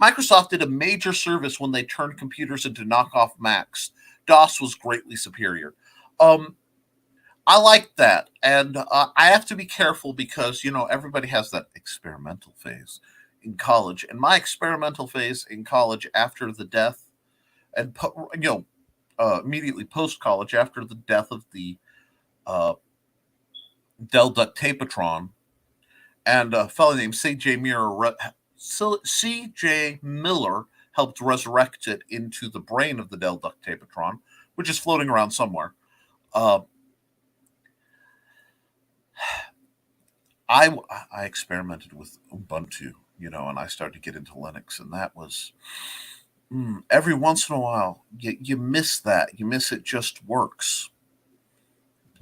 Speaker 3: Microsoft did a major service when they turned computers into knockoff Macs. DOS was greatly superior. I like that. And I have to be careful because, everybody has that experimental phase in college. And my experimental phase in college after the death and, immediately post-college after the death of the Dell Duck Tapatron, and a fellow named C.J. Miller helped resurrect it into the brain of the Dell Duck Tapatron, which is floating around somewhere. I experimented with Ubuntu, and I started to get into Linux, and that was every once in a while you miss that. You miss it just works,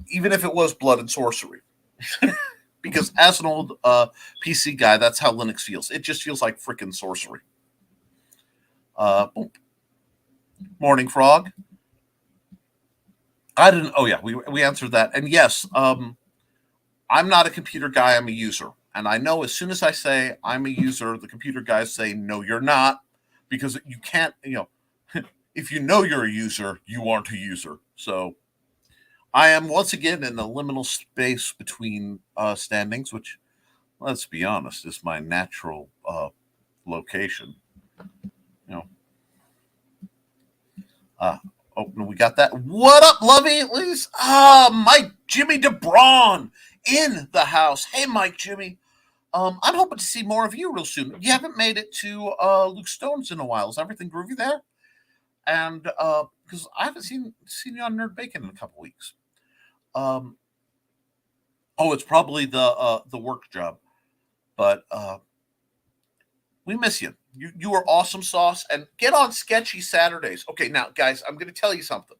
Speaker 3: even if it was blood and sorcery. Because as an old PC guy, that's how Linux feels. It just feels like frickin' sorcery. Boom. Morning Frog. I didn't. Oh yeah, we answered that. And yes, I'm not a computer guy. I'm a user, and I know as soon as I say I'm a user, the computer guys say no, you're not, because you can't. If you know you're a user, you aren't a user. So I am once again in the liminal space between standings, which, let's be honest, is my natural location. We got that. What up, Lovey? At least, Mike Jimmy DeBron in the house. Hey, Mike Jimmy.
Speaker 2: I'm hoping to see more of you real soon. You haven't made it to Luke Stone's in a while. Is everything groovy there? And because I haven't seen you on Nerd Bacon in a couple weeks. It's probably the work job, but we miss you. You are awesome sauce, and get on Sketchy Saturdays. Okay, now guys, I'm going to tell you something.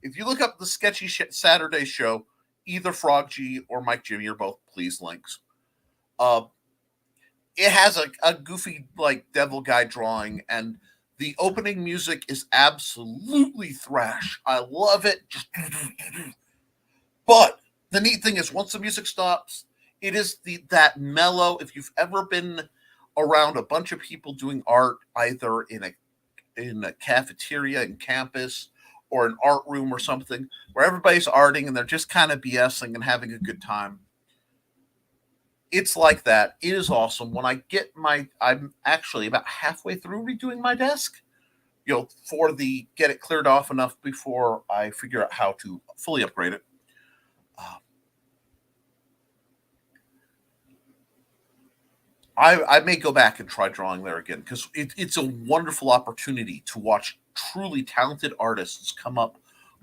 Speaker 2: If you look up the Sketchy Saturday show, either Frog G or Mike Jimmy are both please links. It has a goofy like devil guy drawing, and the opening music is absolutely thrash. I love it. But the neat thing is, once the music stops, it is that mellow. If you've ever been around a bunch of people doing art, either in a cafeteria in campus or an art room or something, where everybody's arting and they're just kind of BSing and having a good time. It's like that. It is awesome. When I get I'm actually about halfway through redoing my desk, for the get it cleared off enough before I figure out how to fully upgrade it. I may go back and try drawing there again, because it's a wonderful opportunity to watch truly talented artists come up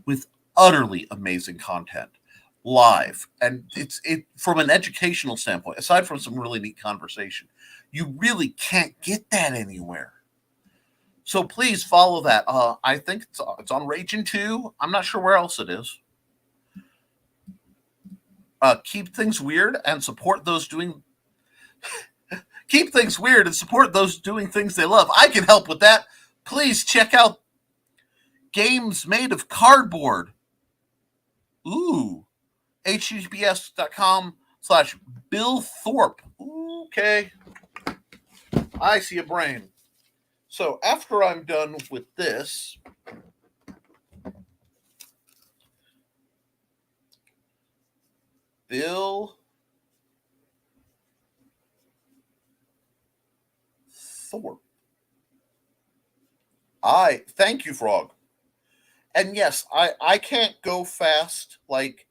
Speaker 2: with utterly amazing content live. And it from an educational standpoint, aside from some really neat conversation, you really can't get that anywhere. So please follow that. I think it's on Raging 2. I'm not sure where else it is. Keep things weird and support those doing keep things weird and support those doing things they love. I can help with that. Please check out Games Made of Cardboard. Ooh. https.com/Bill Thorpe. Okay. I see a brain. So after I'm done with this, Bill Thorpe. Thank you, Frog. And yes, I can't go fast like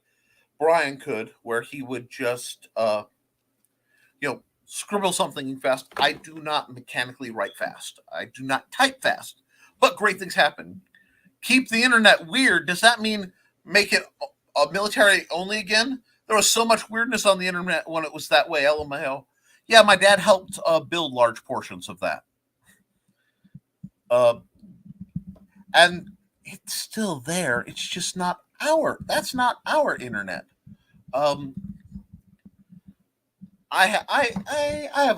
Speaker 2: Brian could, where he would just scribble something fast. I do not mechanically write fast. I do not type fast. But great things happen. Keep the internet weird. Does that mean make it a military only again? There was so much weirdness on the internet when it was that way. LMAO. Yeah, my dad helped build large portions of that. And it's still there. It's just not that's not our internet. I have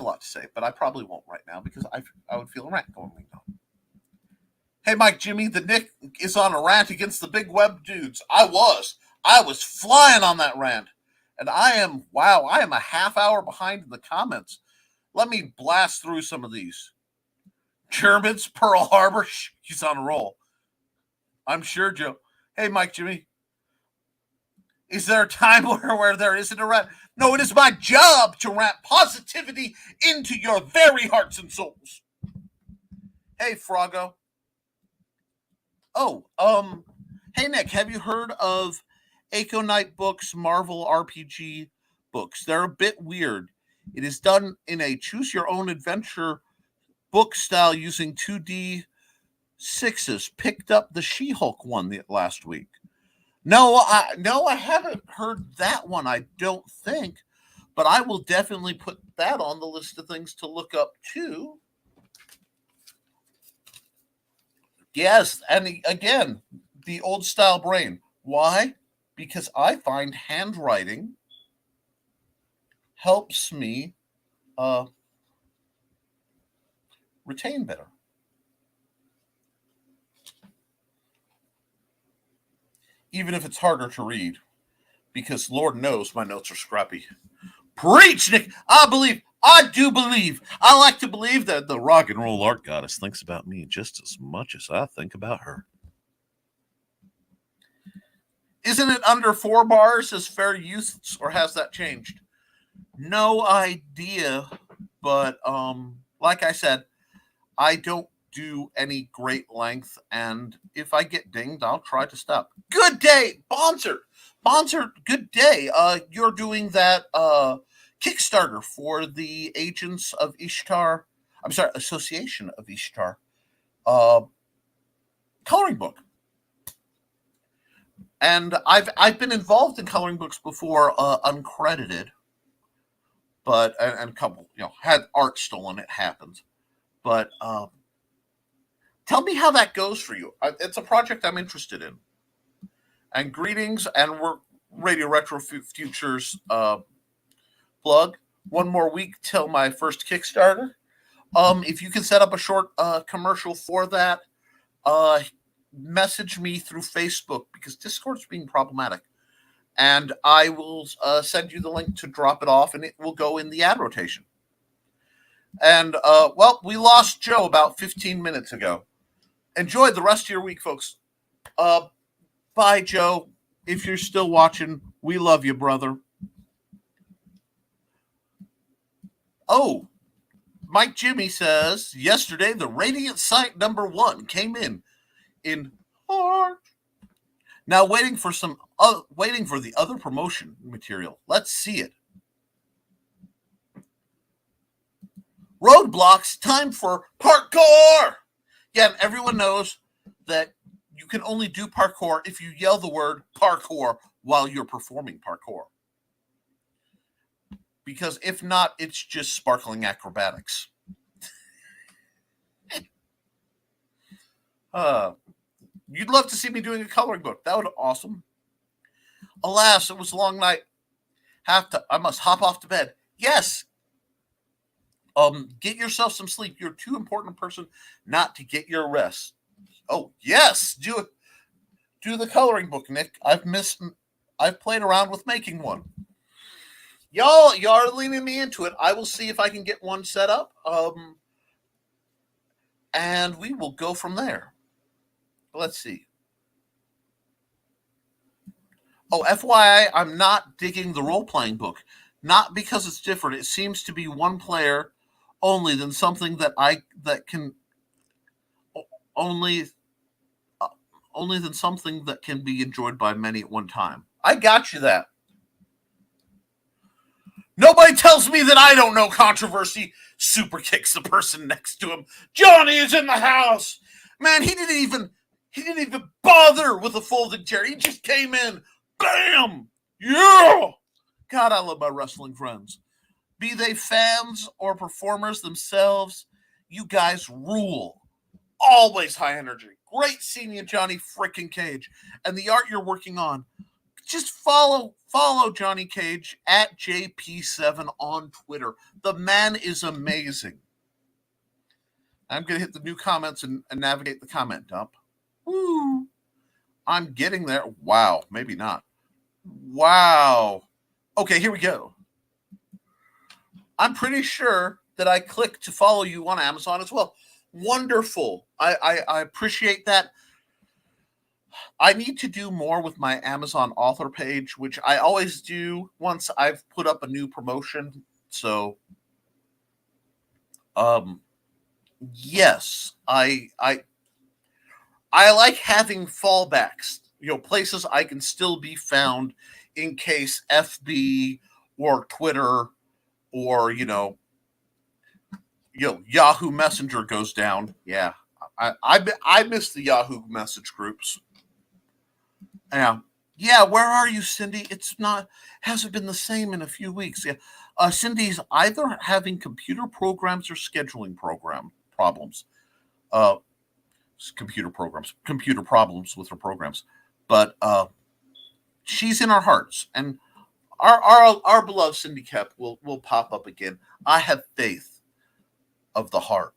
Speaker 2: a lot to say, but I probably won't right now, because I would feel a rant going on. Hey, Mike Jimmy, the Nick is on a rant against the big web dudes. I was flying on that rant. And I am a half hour behind in the comments. Let me blast through some of these. Germans, Pearl Harbor. He's on a roll. I'm sure, Joe. Hey, Mike Jimmy. Is there a time where there isn't a rant? No, it is my job to rant positivity into your very hearts and souls. Hey, Froggo. Hey, Nick, have you heard of Echo Knight Books Marvel RPG books? They're a bit weird. It is done in a choose-your-own-adventure book style using 2D 6s. Picked up the She-Hulk one last week. No, I haven't heard that one, I don't think. But I will definitely put that on the list of things to look up, too. Yes, and again, the old-style brain. Why? Because I find handwriting helps me retain better. Even if it's harder to read, because Lord knows my notes are scrappy. Preach, Nick! I do believe. I like to believe that the rock and roll art goddess thinks about me just as much as I think about her. Isn't it under 4 bars as fair use, or has that changed? No idea, but like I said, I don't do any great length, and if I get dinged, I'll try to stop. Good day, Bonser, good day. You're doing that Kickstarter for the Agents of Ishtar. I'm sorry, Association of Ishtar coloring book. And I've been involved in coloring books before, uncredited, but and a couple, had art stolen. It happens, but tell me how that goes for you. It's a project I'm interested in. And greetings, and we're Radio Retro Futures plug. One more week till my first Kickstarter. If you can set up a short commercial for that, message me through Facebook because Discord's being problematic. And I will send you the link to drop it off, and it will go in the ad rotation. And, we lost Joe about 15 minutes ago. Enjoy the rest of your week, folks. Bye, Joe. If you're still watching, we love you, brother. Oh, Mike Jimmy says, yesterday the Radiant Sight #1 came in heart. Now waiting for the other promotion material. Let's see it. Roadblocks, time for parkour. Yeah, and everyone knows that you can only do parkour if you yell the word parkour while you're performing parkour. Because if not, it's just sparkling acrobatics. You'd love to see me doing a coloring book. That would be awesome. Alas, it was a long night. I must hop off to bed. Yes. Get yourself some sleep. You're too important a person not to get your rest. Oh, yes. Do the coloring book, Nick. I've played around with making one. Y'all are leaning me into it. I will see if I can get one set up. And we will go from there. Let's see. Oh, FYI, I'm not digging the role-playing book. Not because it's different. It seems to be one player only than something only than something that can be enjoyed by many at one time. I got you that. Nobody tells me that I don't know controversy. Super kicks the person next to him. Johnny is in the house. Man, he didn't even bother with a folding chair. He just came in. Bam! Yeah! God, I love my wrestling friends. Be they fans or performers themselves, you guys rule. Always high energy. Great seeing you, Johnny frickin' Cage. And the art you're working on, just follow Johnny Cage at JP7 on Twitter. The man is amazing. I'm going to hit the new comments and navigate the comment dump. Woo! I'm getting there. Wow. Maybe not. Wow. Okay, here we go. I'm pretty sure that I clicked to follow you on Amazon as well. Wonderful. I appreciate that. I need to do more with my Amazon author page, which I always do once I've put up a new promotion. So, yes, I like having fallbacks, places I can still be found in case FB or Twitter or, Yahoo Messenger goes down. Yeah, I miss the Yahoo message groups. Yeah, where are you, Cindy? Hasn't been the same in a few weeks. Yeah, Cindy's either having computer programs or scheduling problems. Computer problems with her programs. But she's in our hearts, and our beloved Cindy Koepp will pop up again. I have faith of the heart.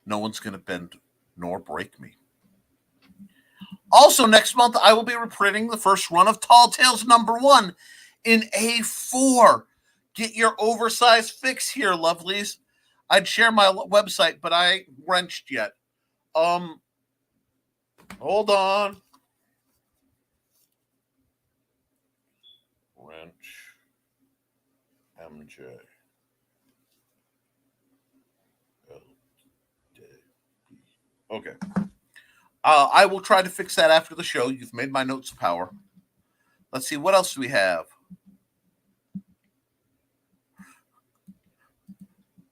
Speaker 2: No one's going to bend nor break me. Also, next month, I will be reprinting the first run of Tall Tales #1 in A4. Get your oversized fix here, lovelies. I'd share my website, but I ain't wrenched yet. Hold on. Wrench. MJ. Okay. I will try to fix that after the show. You've made my notes of power. Let's see. What else do we have?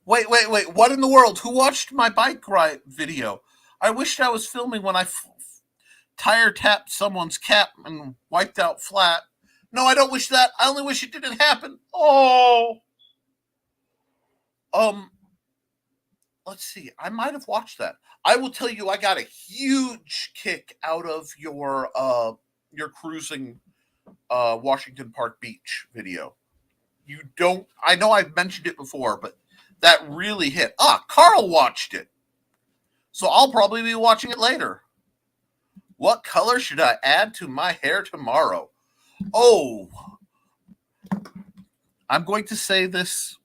Speaker 3: Wait. What in the world? Who watched my bike ride video? I wished I was filming when I tire tapped someone's cap and wiped out flat. No, I don't wish that. I only wish it didn't happen. Oh. Let's see. I might have watched that. I will tell you, I got a huge kick out of your cruising Washington Park Beach video. You don't. I know I've mentioned it before, but that really hit. Carl watched it, so I'll probably be watching it later. What color should I add to my hair tomorrow? Oh, I'm going to say this,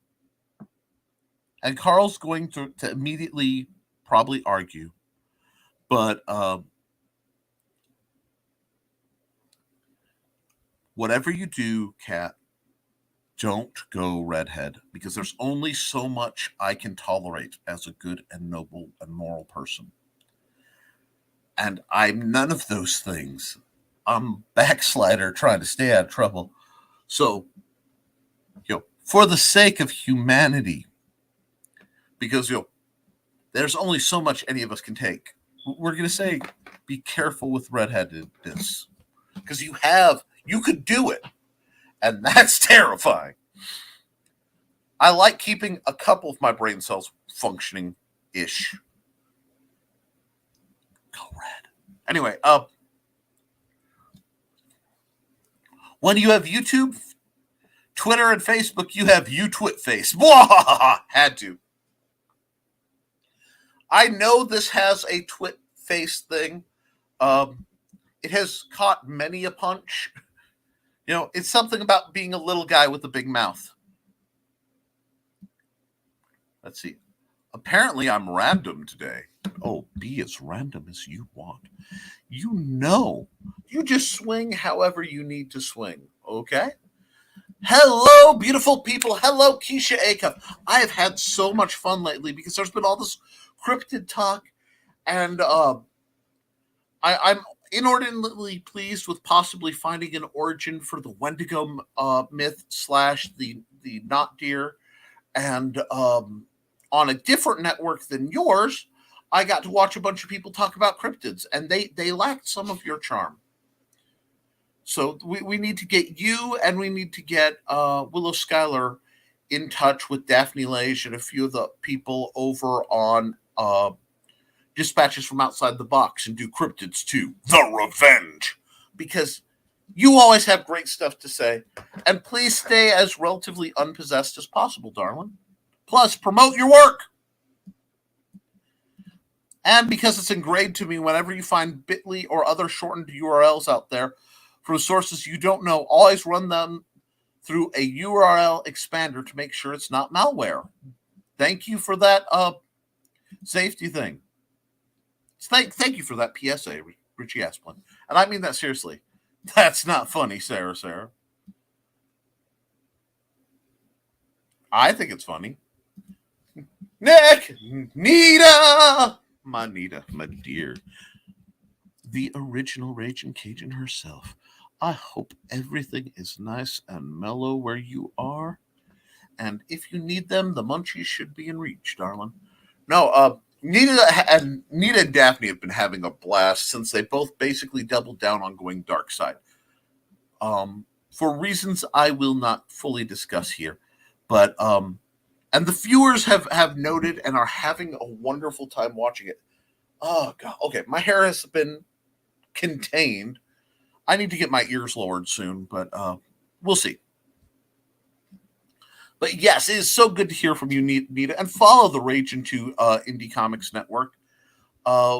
Speaker 3: and Carl's going to immediately probably argue, but whatever you do, Kat, don't go redhead, because there's only so much I can tolerate as a good and noble and moral person. And I'm none of those things. I'm a backslider trying to stay out of trouble. So, for the sake of humanity, because, there's only so much any of us can take, we're going to say, be careful with redheadedness. Because you could do it. And that's terrifying. I like keeping a couple of my brain cells functioning-ish. Go red. Anyway, when you have YouTube, Twitter, and Facebook, you have you-twit-face. Had to. I know this has a twit-face thing. It has caught many a punch. It's something about being a little guy with a big mouth. Let's see. Apparently, I'm random today. Oh, be as random as you want. You just swing however you need to swing, okay? Hello, beautiful people. Hello, Keisha Acuff. I have had so much fun lately because there's been all this cryptid talk, and I'm inordinately pleased with possibly finding an origin for the Wendigo myth / the not deer, and on a different network than yours, I got to watch a bunch of people talk about cryptids, and they lacked some of your charm. So we need to get you, and we need to get Willow Schuyler in touch with Daphne Lage and a few of the people over on Dispatches from Outside the Box and do Cryptids 2, The Revenge, because you always have great stuff to say. And please stay as relatively unpossessed as possible, darling. Plus, promote your work. And because it's engraved to me, whenever you find bit.ly or other shortened URLs out there from sources you don't know, always run them through a URL expander to make sure it's not malware. Thank you for that safety thing. Thank you for that PSA, Richie Asplin. And I mean that seriously. That's not funny, Sarah. I think it's funny. Nick! Nita! My Nita, my dear. The original Raging Cajun herself. I hope everything is nice and mellow where you are. And if you need them, the munchies should be in reach, darling. No, Nita and Daphne have been having a blast since they both basically doubled down on going dark side. For reasons I will not fully discuss here. But and the viewers have noted and are having a wonderful time watching it. Oh God. Okay, my hair has been contained. I need to get my ears lowered soon, but we'll see. But yes, it is so good to hear from you, Nita, and follow the Rage into Indie Comics Network.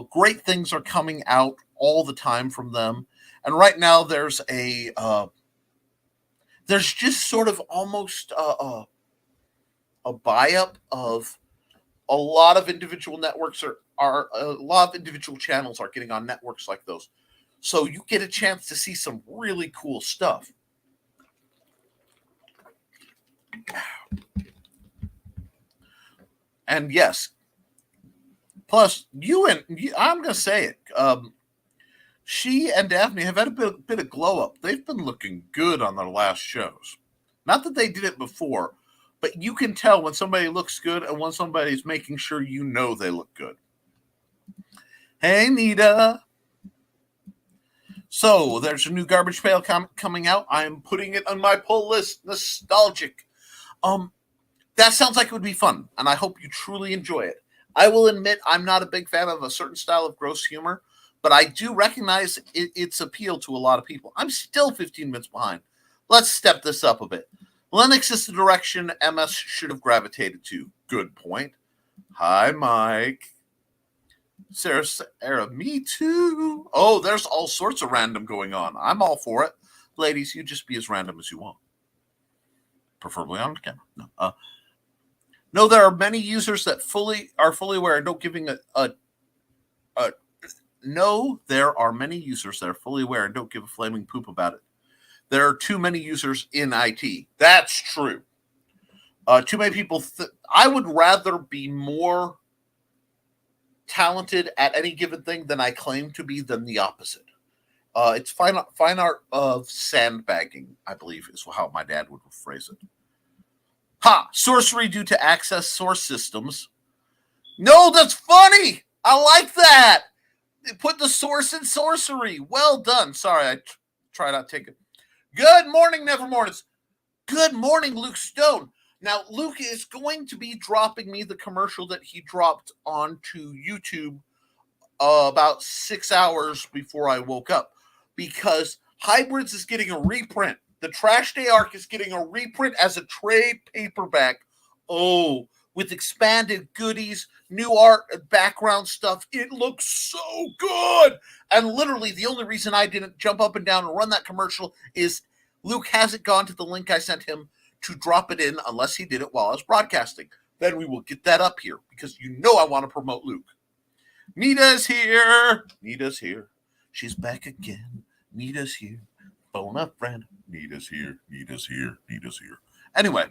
Speaker 3: Great things are coming out all the time from them, and right now there's just sort of almost a buy-up of a lot of individual networks are a lot of individual channels are getting on networks like those, so you get a chance to see some really cool stuff. And yes, plus I'm going to say it. She and Daphne have had a bit of glow up. They've been looking good on their last shows. Not that they did it before, But you can tell when somebody looks good and when somebody's making sure you know they look good. Hey, Nita. So there's a new Garbage Pail coming out. I'm putting it on my pull list. Nostalgic. That sounds like it would be fun, and I hope you truly enjoy it. I will admit I'm not a big fan of a certain style of gross humor, but I do recognize its appeal to a lot of people. I'm still 15 minutes behind. Let's step this up a bit. Linux is the direction MS should have gravitated to. Good point. Hi, Mike. Sarah, me too. Oh, there's all sorts of random going on. I'm all for it. Ladies, you just be as random as you want. Preferably on camera. No, no, there are many users that are fully aware and don't giving No, there are many users that are fully aware and don't give a flaming poop about it. There are too many users in IT. That's true. Too many people. I would rather be more talented at any given thing than I claim to be than the opposite. It's fine art of sandbagging, I believe, is how my dad would phrase it. Ha! Sorcery due to access source systems. No, that's funny! I like that! Put the source in sorcery. Well done. Sorry, I tried not to take it. Good morning, Nevermornings. Good morning, Luke Stone. Now, Luke is going to be dropping me the commercial that he dropped onto YouTube about 6 hours before I woke up, because Hybrids is getting a reprint. The Trash Day arc is getting a reprint as a trade paperback. Oh, with expanded goodies, new art, and background stuff. It looks so good. And literally, the only reason I didn't jump up and down and run that commercial is Luke hasn't gone to the link I sent him to drop it in unless he did it while I was broadcasting. Then we will get that up here because you know I want to promote Luke. Nita's here. Nita's here. She's back again. Nita's here. Phone up, friend. Nita's here. Nita's here. Nita's here. Anyway,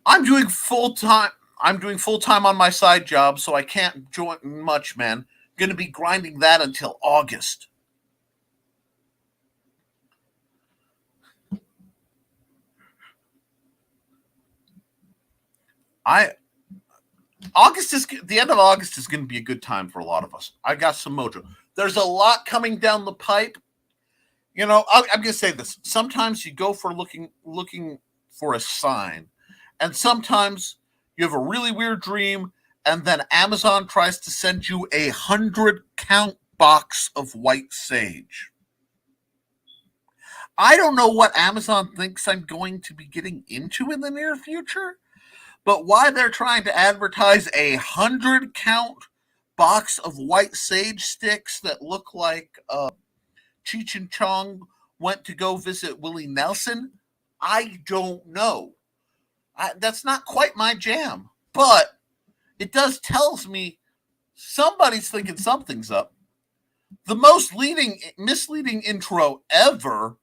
Speaker 3: I'm doing full time on my side job, so I can't join much, man. Going to be grinding that until August. The end of August is going to be a good time for a lot of us. I got some mojo. There's a lot coming down the pipe. You know, I'm going to say this. Sometimes you go for looking for a sign, and sometimes you have a really weird dream, and then Amazon tries to send you 100-count box of white sage. I don't know what Amazon thinks I'm going to be getting into in the near future, but why they're trying to advertise 100-count box of white sage sticks that look like Cheech and Chong went to go visit Willie Nelson, I don't know. That's not quite my jam, but it does tells me somebody's thinking something's up. The most misleading intro ever.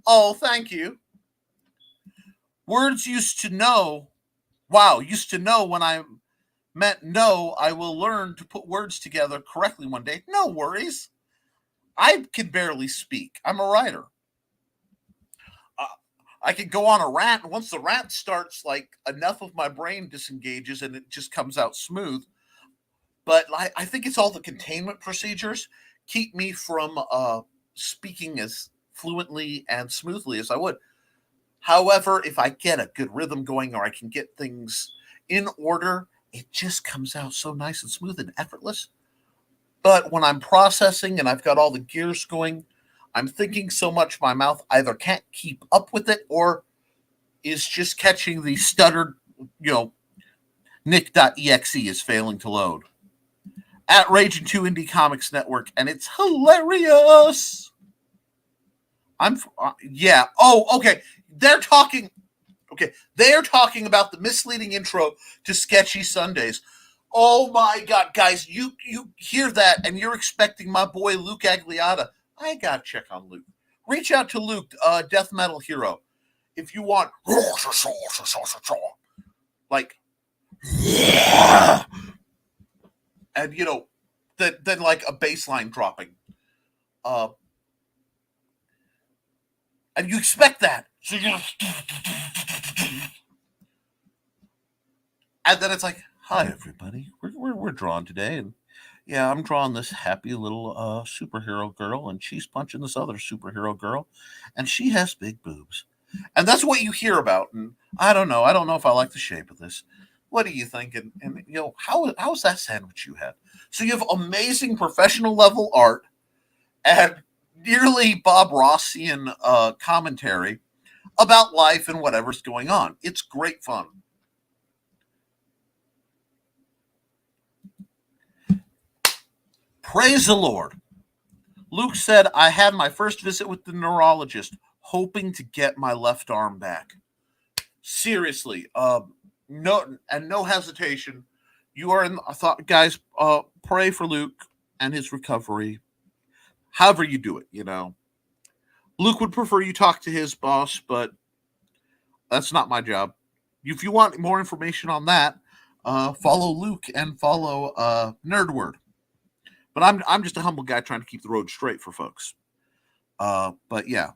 Speaker 3: Oh, thank you. Words used to know. Wow, used to know when I meant no, I will learn to put words together correctly one day. No worries. I can barely speak. I'm a writer. I could go on a rant. Once the rant starts, like, enough of my brain disengages and it just comes out smooth. But I think it's all the containment procedures keep me from speaking as fluently and smoothly as I would. However, if I get a good rhythm going or I can get things in order, it just comes out so nice and smooth and effortless. But when I'm processing and I've got all the gears going, I'm thinking so much my mouth either can't keep up with it or is just catching the stuttered, Nick.exe is failing to load. At Raging 2 Indie Comics Network, and it's hilarious. Yeah. Oh, okay. They're talking about the misleading intro to Sketchy Sundays. Oh my God, guys, you hear that and you're expecting my boy Luke Agliata. I gotta check on Luke. Reach out to Luke, Death Metal Hero, if you want like, and then like a bass line dropping. And you expect that. So you and then it's like, hi everybody, we're drawing today, and yeah, I'm drawing this happy little superhero girl, and she's punching this other superhero girl, and she has big boobs, and that's what you hear about. And I don't know if I like the shape of this. What do you think? And how's that sandwich you had? So you have amazing professional level art and nearly Bob Rossian commentary about life and whatever's going on. It's great fun. Praise the Lord. Luke said, I had my first visit with the neurologist, hoping to get my left arm back. Seriously, no hesitation. You are in the thought, guys, pray for Luke and his recovery. However you do it, Luke would prefer you talk to his boss, but that's not my job. If you want more information on that, follow Luke and follow Nerdword. But I'm just a humble guy trying to keep the road straight for folks. But yeah,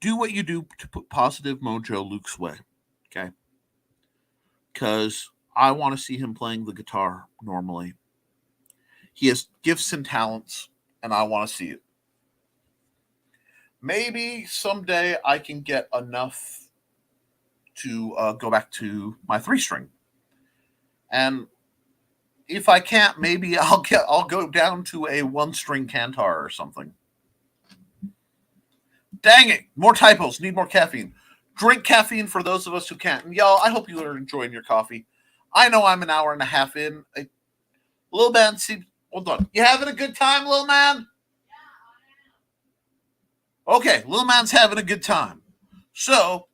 Speaker 3: do what you do to put positive mojo Luke's way, okay? Because I want to see him playing the guitar normally. He has gifts and talents, and I want to see it. Maybe someday I can get enough to go back to my 3-string, and if I can't, maybe I'll go down to a 1-string cantar or something. Dang it! More typos. Need more caffeine. Drink caffeine for those of us who can't. And y'all, I hope you are enjoying your coffee. I know I'm an hour and a half in. Little man, hold on. You having a good time, little man? Okay, little man's having a good time. So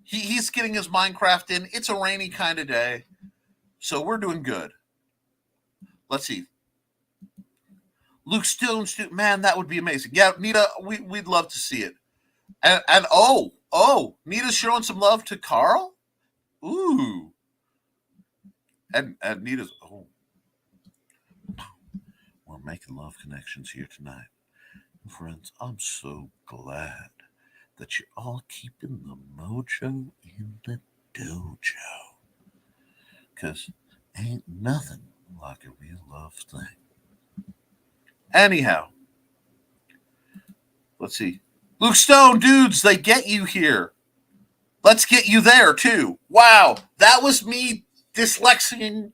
Speaker 3: he's getting his Minecraft in. It's a rainy kind of day. So we're doing good. Let's see. Luke Stone, man, that would be amazing. Yeah, Nita, we'd love to see it. And Nita's showing some love to Carl? Ooh. And Nita's, we're making love connections here tonight. Friends, I'm so glad that you're all keeping the mojo in the dojo. Because ain't nothing like a real love thing. Anyhow, let's see. Luke Stone, dudes, they get you here. Let's get you there, too. Wow, that was me dyslexing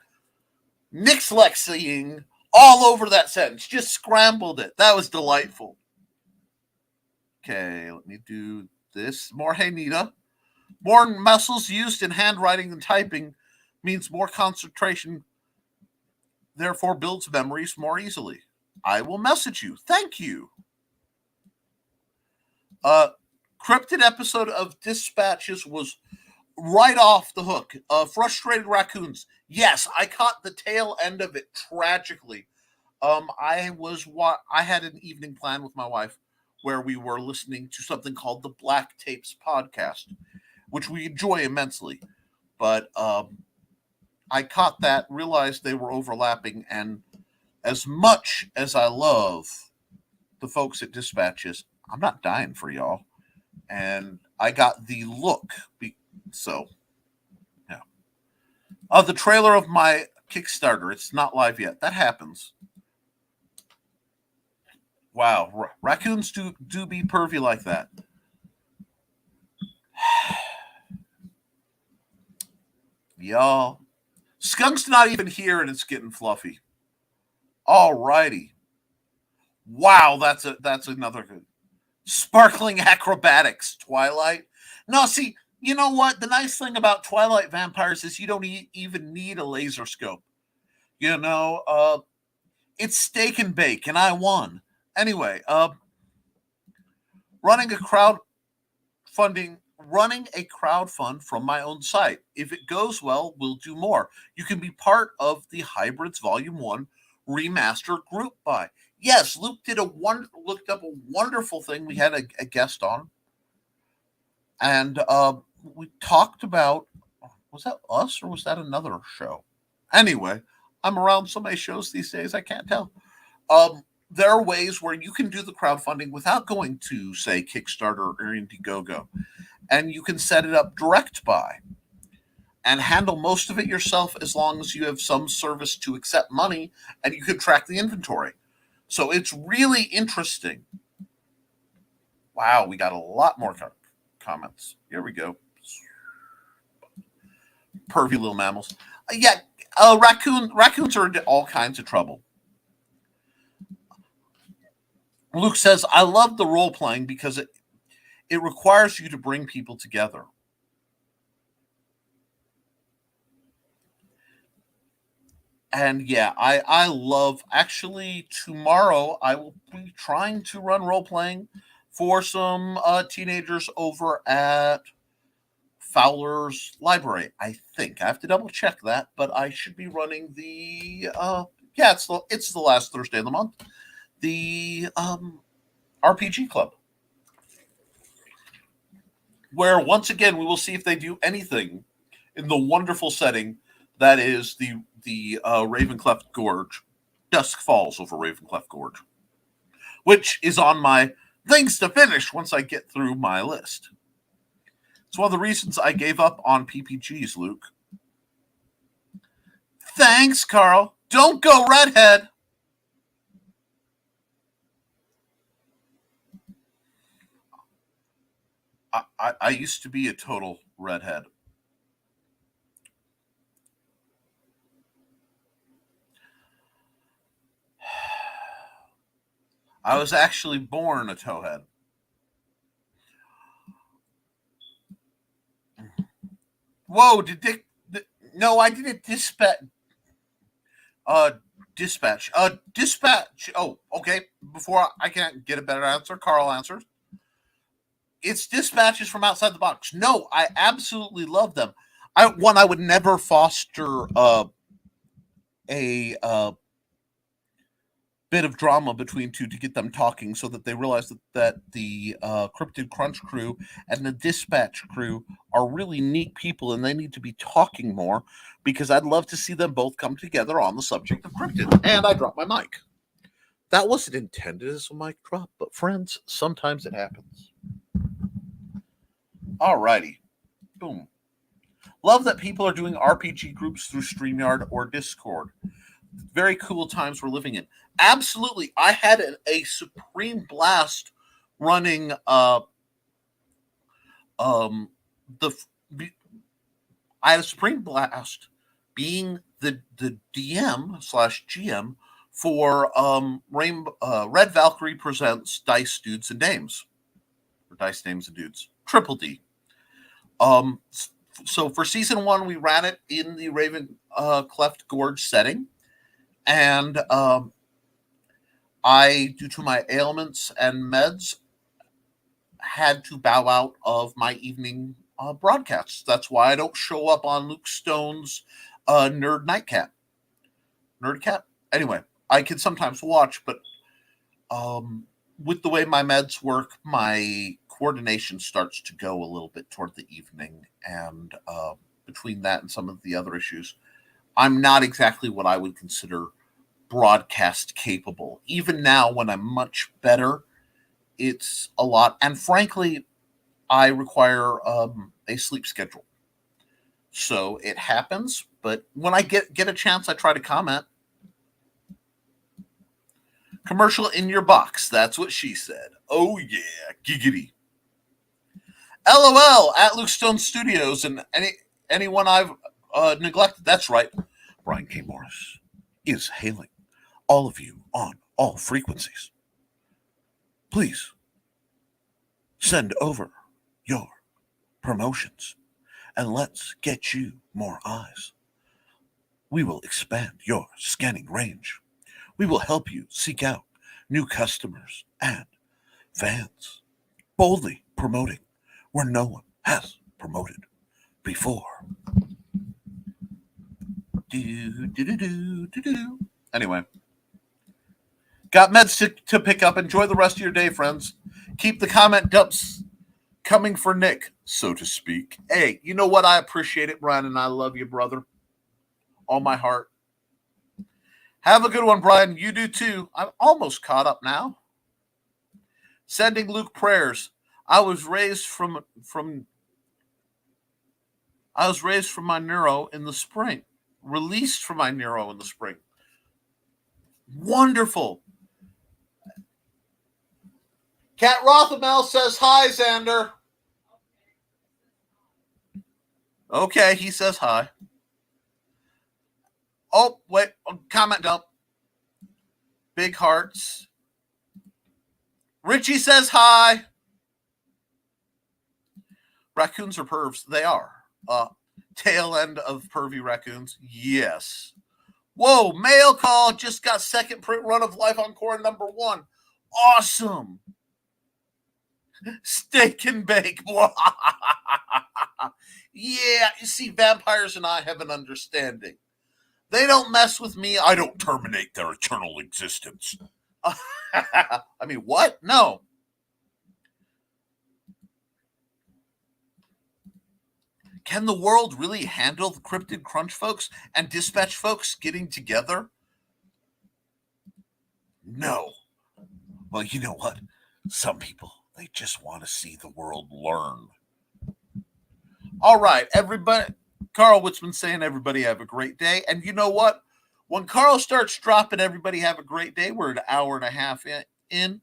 Speaker 3: all over that sentence. Just scrambled it. That was delightful. Okay, let me do this. More hey, Nita. More muscles used in handwriting and typing means more concentration, therefore builds memories more easily. I will message you. Thank you. Cryptid episode of Dispatches was right off the hook. Frustrated raccoons. Yes, I caught the tail end of it tragically. I had an evening plan with my wife where we were listening to something called the Black Tapes podcast, which we enjoy immensely. But I caught that, realized they were overlapping, and as much as I love the folks at Dispatches, I'm not dying for y'all. And I got the look. So, yeah. The trailer of my Kickstarter, it's not live yet. That happens. Wow. Raccoons do be pervy like that. Y'all. Skunk's not even here and it's getting fluffy. All righty. Wow, that's another good. Sparkling acrobatics, Twilight. No, see, you know what? The nice thing about Twilight vampires is you don't even need a laser scope. It's steak and bake, and I won. Anyway, running a crowdfund from my own site. If it goes well, we'll do more. You can be part of the Hybrids Volume 1 remaster group buy. Yes, Luke looked up a wonderful thing we had a guest on. And we talked about, was that us or was that another show? Anyway, I'm around so many shows these days, I can't tell.
Speaker 2: there are ways where you can do the crowdfunding without going to, say, Kickstarter or Indiegogo, and you can set it up direct buy and handle most of it yourself as long as you have some service to accept money and you can track the inventory. So it's really interesting. Wow, we got a lot more comments. Here we go. Pervy little mammals. Raccoons are into all kinds of trouble. Luke says, I love the role playing because it requires you to bring people together. And yeah, I love, actually, tomorrow I will be trying to run role playing for some teenagers over at Fowler's Library. I think I have to double check that, but I should be running the it's the last Thursday of the month, the RPG club, where once again we will see if they do anything in the wonderful setting that is the Ravencleft Gorge. Dusk Falls over Ravencleft Gorge, which is on my things to finish once I get through my list. It's one of the reasons I gave up on PPGs, Luke. Thanks, Carl. Don't go redhead. I used to be a total redhead. I was actually born a towhead. Whoa, no, I didn't dispatch. Dispatch. Oh, okay. Before I can get a better answer, Carl answers. It's dispatches from outside the box. No, I absolutely love them. I would never foster a bit of drama between two to get them talking so that they realize that the Cryptid Crunch crew and the Dispatch crew are really neat people and they need to be talking more, because I'd love to see them both come together on the subject of cryptid. And I dropped my mic. That wasn't intended as a mic drop, but friends, sometimes it happens. Alrighty. Boom. Love that people are doing RPG groups through StreamYard or Discord. Very cool times we're living in. Absolutely. I had a supreme blast running I had a supreme blast being the DM/GM for Red Valkyrie Presents Dice Dudes and Dames. Or Dice Dames and Dudes. Triple D. So for season 1, we ran it in the Ravencleft Gorge setting. And I, due to my ailments and meds, had to bow out of my evening broadcasts. That's why I don't show up on Luke Stone's Nerd Nightcap. Nerdcap? Anyway, I can sometimes watch, but with the way my meds work, my coordination starts to go a little bit toward the evening. And between that and some of the other issues, I'm not exactly what I would consider broadcast capable. Even now, when I'm much better, it's a lot. And frankly, I require a sleep schedule. So it happens, but when I get a chance, I try to comment. Commercial in your box. That's what she said. Oh yeah, giggity. LOL at Luke Stone Studios and anyone I've neglected. That's right. Brian K. Morris is hailing all of you on all frequencies. Please send over your promotions and let's get you more eyes. We will expand your scanning range. We will help you seek out new customers and fans, boldly promoting where no one has promoted before. Anyway, got meds to pick up. Enjoy the rest of your day, friends. Keep the comment dumps coming for Nick, so to speak. Hey, you know what? I appreciate it, Brian, and I love you, brother. All my heart.
Speaker 3: Have a good one, Brian. You do too. I'm almost caught up now. Sending Luke prayers. I was raised from my neuro in the spring. Released from my neuro in the spring. Wonderful. Kat Rothamel says hi, Xander. Okay, he says hi. Oh, wait. Comment dump. Big hearts. Richie says hi. Raccoons are pervs. They are. Tail end of pervy raccoons. Yes. Whoa, mail call. Just got second print run of Life on Core #1. Awesome. Steak and bake. Yeah, you see, vampires and I have an understanding. They don't mess with me. I don't terminate their eternal existence. I mean, what? No. Can the world really handle the Cryptid Crunch folks and Dispatch folks getting together? No. Well, you know what? Some people, they just want to see the world learn. All right, everybody. Carl Witzman saying everybody have a great day. And you know what? When Carl starts dropping everybody have a great day, we're an hour and a half in.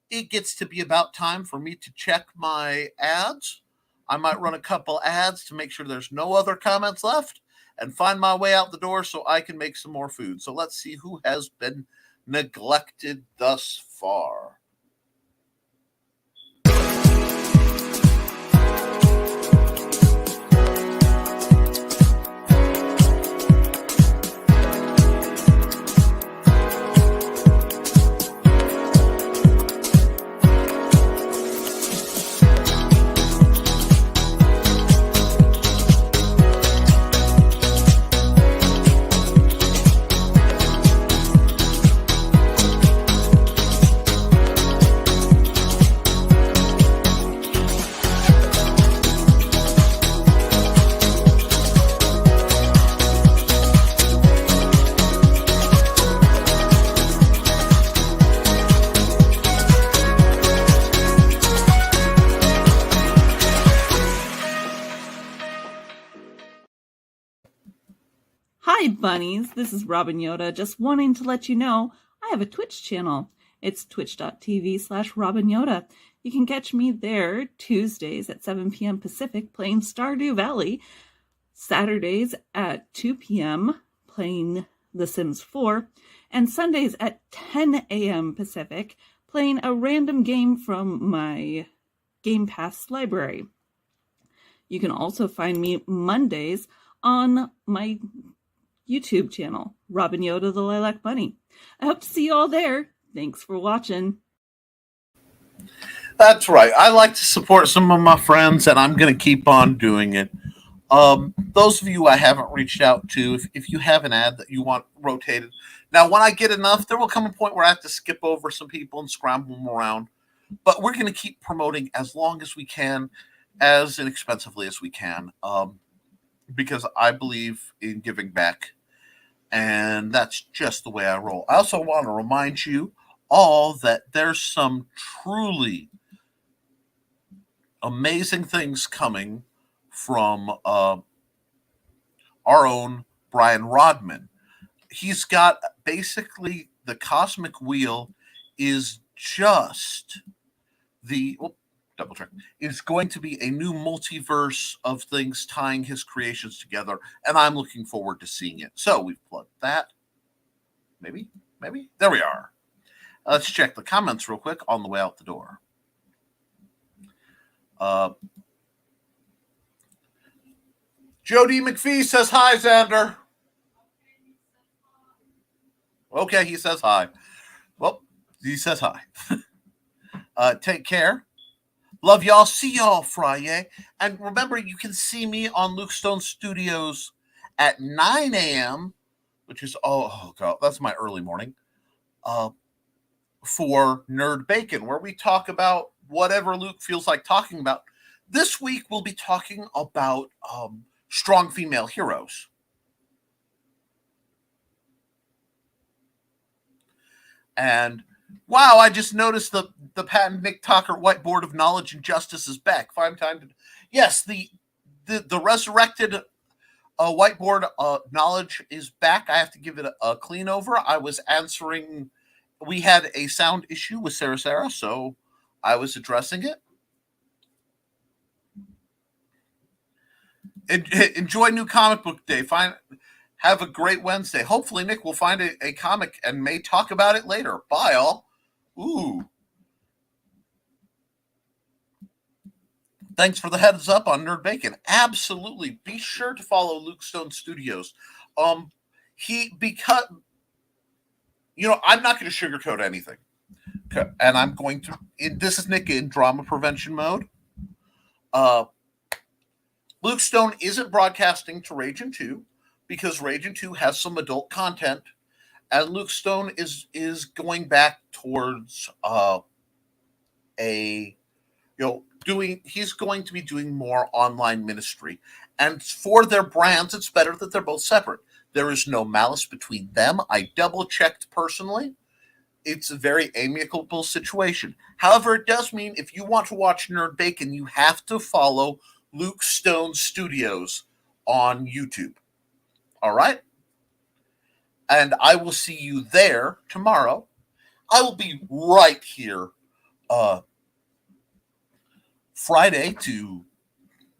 Speaker 3: It gets to be about time for me to check my ads. I might run a couple ads to make sure there's no other comments left and find my way out the door so I can make some more food. So let's see who has been neglected thus far.
Speaker 6: Hi bunnies, this is Robin Yoda, just wanting to let you know I have a Twitch channel. It's twitch.tv/Robin Yoda. You can catch me there Tuesdays at 7 p.m. Pacific playing Stardew Valley, Saturdays at 2 p.m. playing The Sims 4, and Sundays at 10 a.m. Pacific playing a random game from my Game Pass library. You can also find me Mondays on my YouTube channel, Robin Yoda the Lilac Bunny. I hope to see you all there. Thanks for watching.
Speaker 3: That's right. I like to support some of my friends, and I'm going to keep on doing it. Those of you I haven't reached out to, if you have an ad that you want rotated. Now, when I get enough, there will come a point where I have to skip over some people and scramble them around. But we're going to keep promoting as long as we can, as inexpensively as we can, because I believe in giving back. And that's just the way I roll. I also want to remind you all that there's some truly amazing things coming from our own Brian Rodman. He's got basically the Cosmic Wheel is just the double check. It's going to be a new multiverse of things tying his creations together, and I'm looking forward to seeing it. So we've plugged that. Maybe. There we are. Let's check the comments real quick on the way out the door. Jody McPhee says hi, Xander. Okay, he says hi. Well, he says hi. Take care. Love y'all. See y'all Friday. And remember, you can see me on Luke Stone Studios at 9 a.m., which is, oh God, that's my early morning, for Nerd Bacon, where we talk about whatever Luke feels like talking about. This week, we'll be talking about strong female heroes.
Speaker 2: And wow, I just noticed the patent Nick Tockert whiteboard of knowledge and justice is back. 5 times. Yes, the resurrected whiteboard knowledge is back. I have to give it a clean over. I was answering. We had a sound issue with Sarah, so I was addressing it. Enjoy New Comic Book Day. Have a great Wednesday. Hopefully, Nick will find a comic and may talk about it later. Bye, all. Ooh. Thanks for the heads up on Nerd Bacon. Absolutely. Be sure to follow Luke Stone Studios. Because I'm not going to sugarcoat anything. Okay. And I'm going to, this is Nick in drama prevention mode. Luke Stone isn't broadcasting to Raging 2 because Raging 2 has some adult content, and Luke Stone is going back towards he's going to be doing more online ministry. And for their brands, it's better that they're both separate. There is no malice between them. I double-checked personally. It's a very amicable situation. However, it does mean if you want to watch Nerd Bacon, you have to follow Luke Stone Studios on YouTube. All right? And I will see you there tomorrow. I will be right here Friday to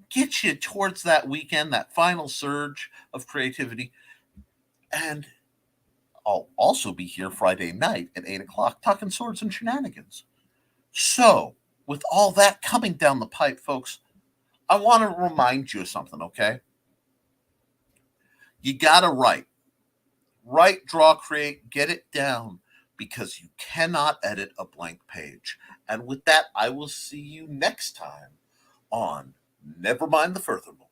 Speaker 2: get you towards that weekend, that final surge of creativity. And I'll also be here Friday night at 8 o'clock talking swords and shenanigans. So, with all that coming down the pipe, folks, I want to remind you of something, okay? You got to write. Write, draw, create, get it down, because you cannot edit a blank page. And with that, I will see you next time on Nevermind the Furthermore.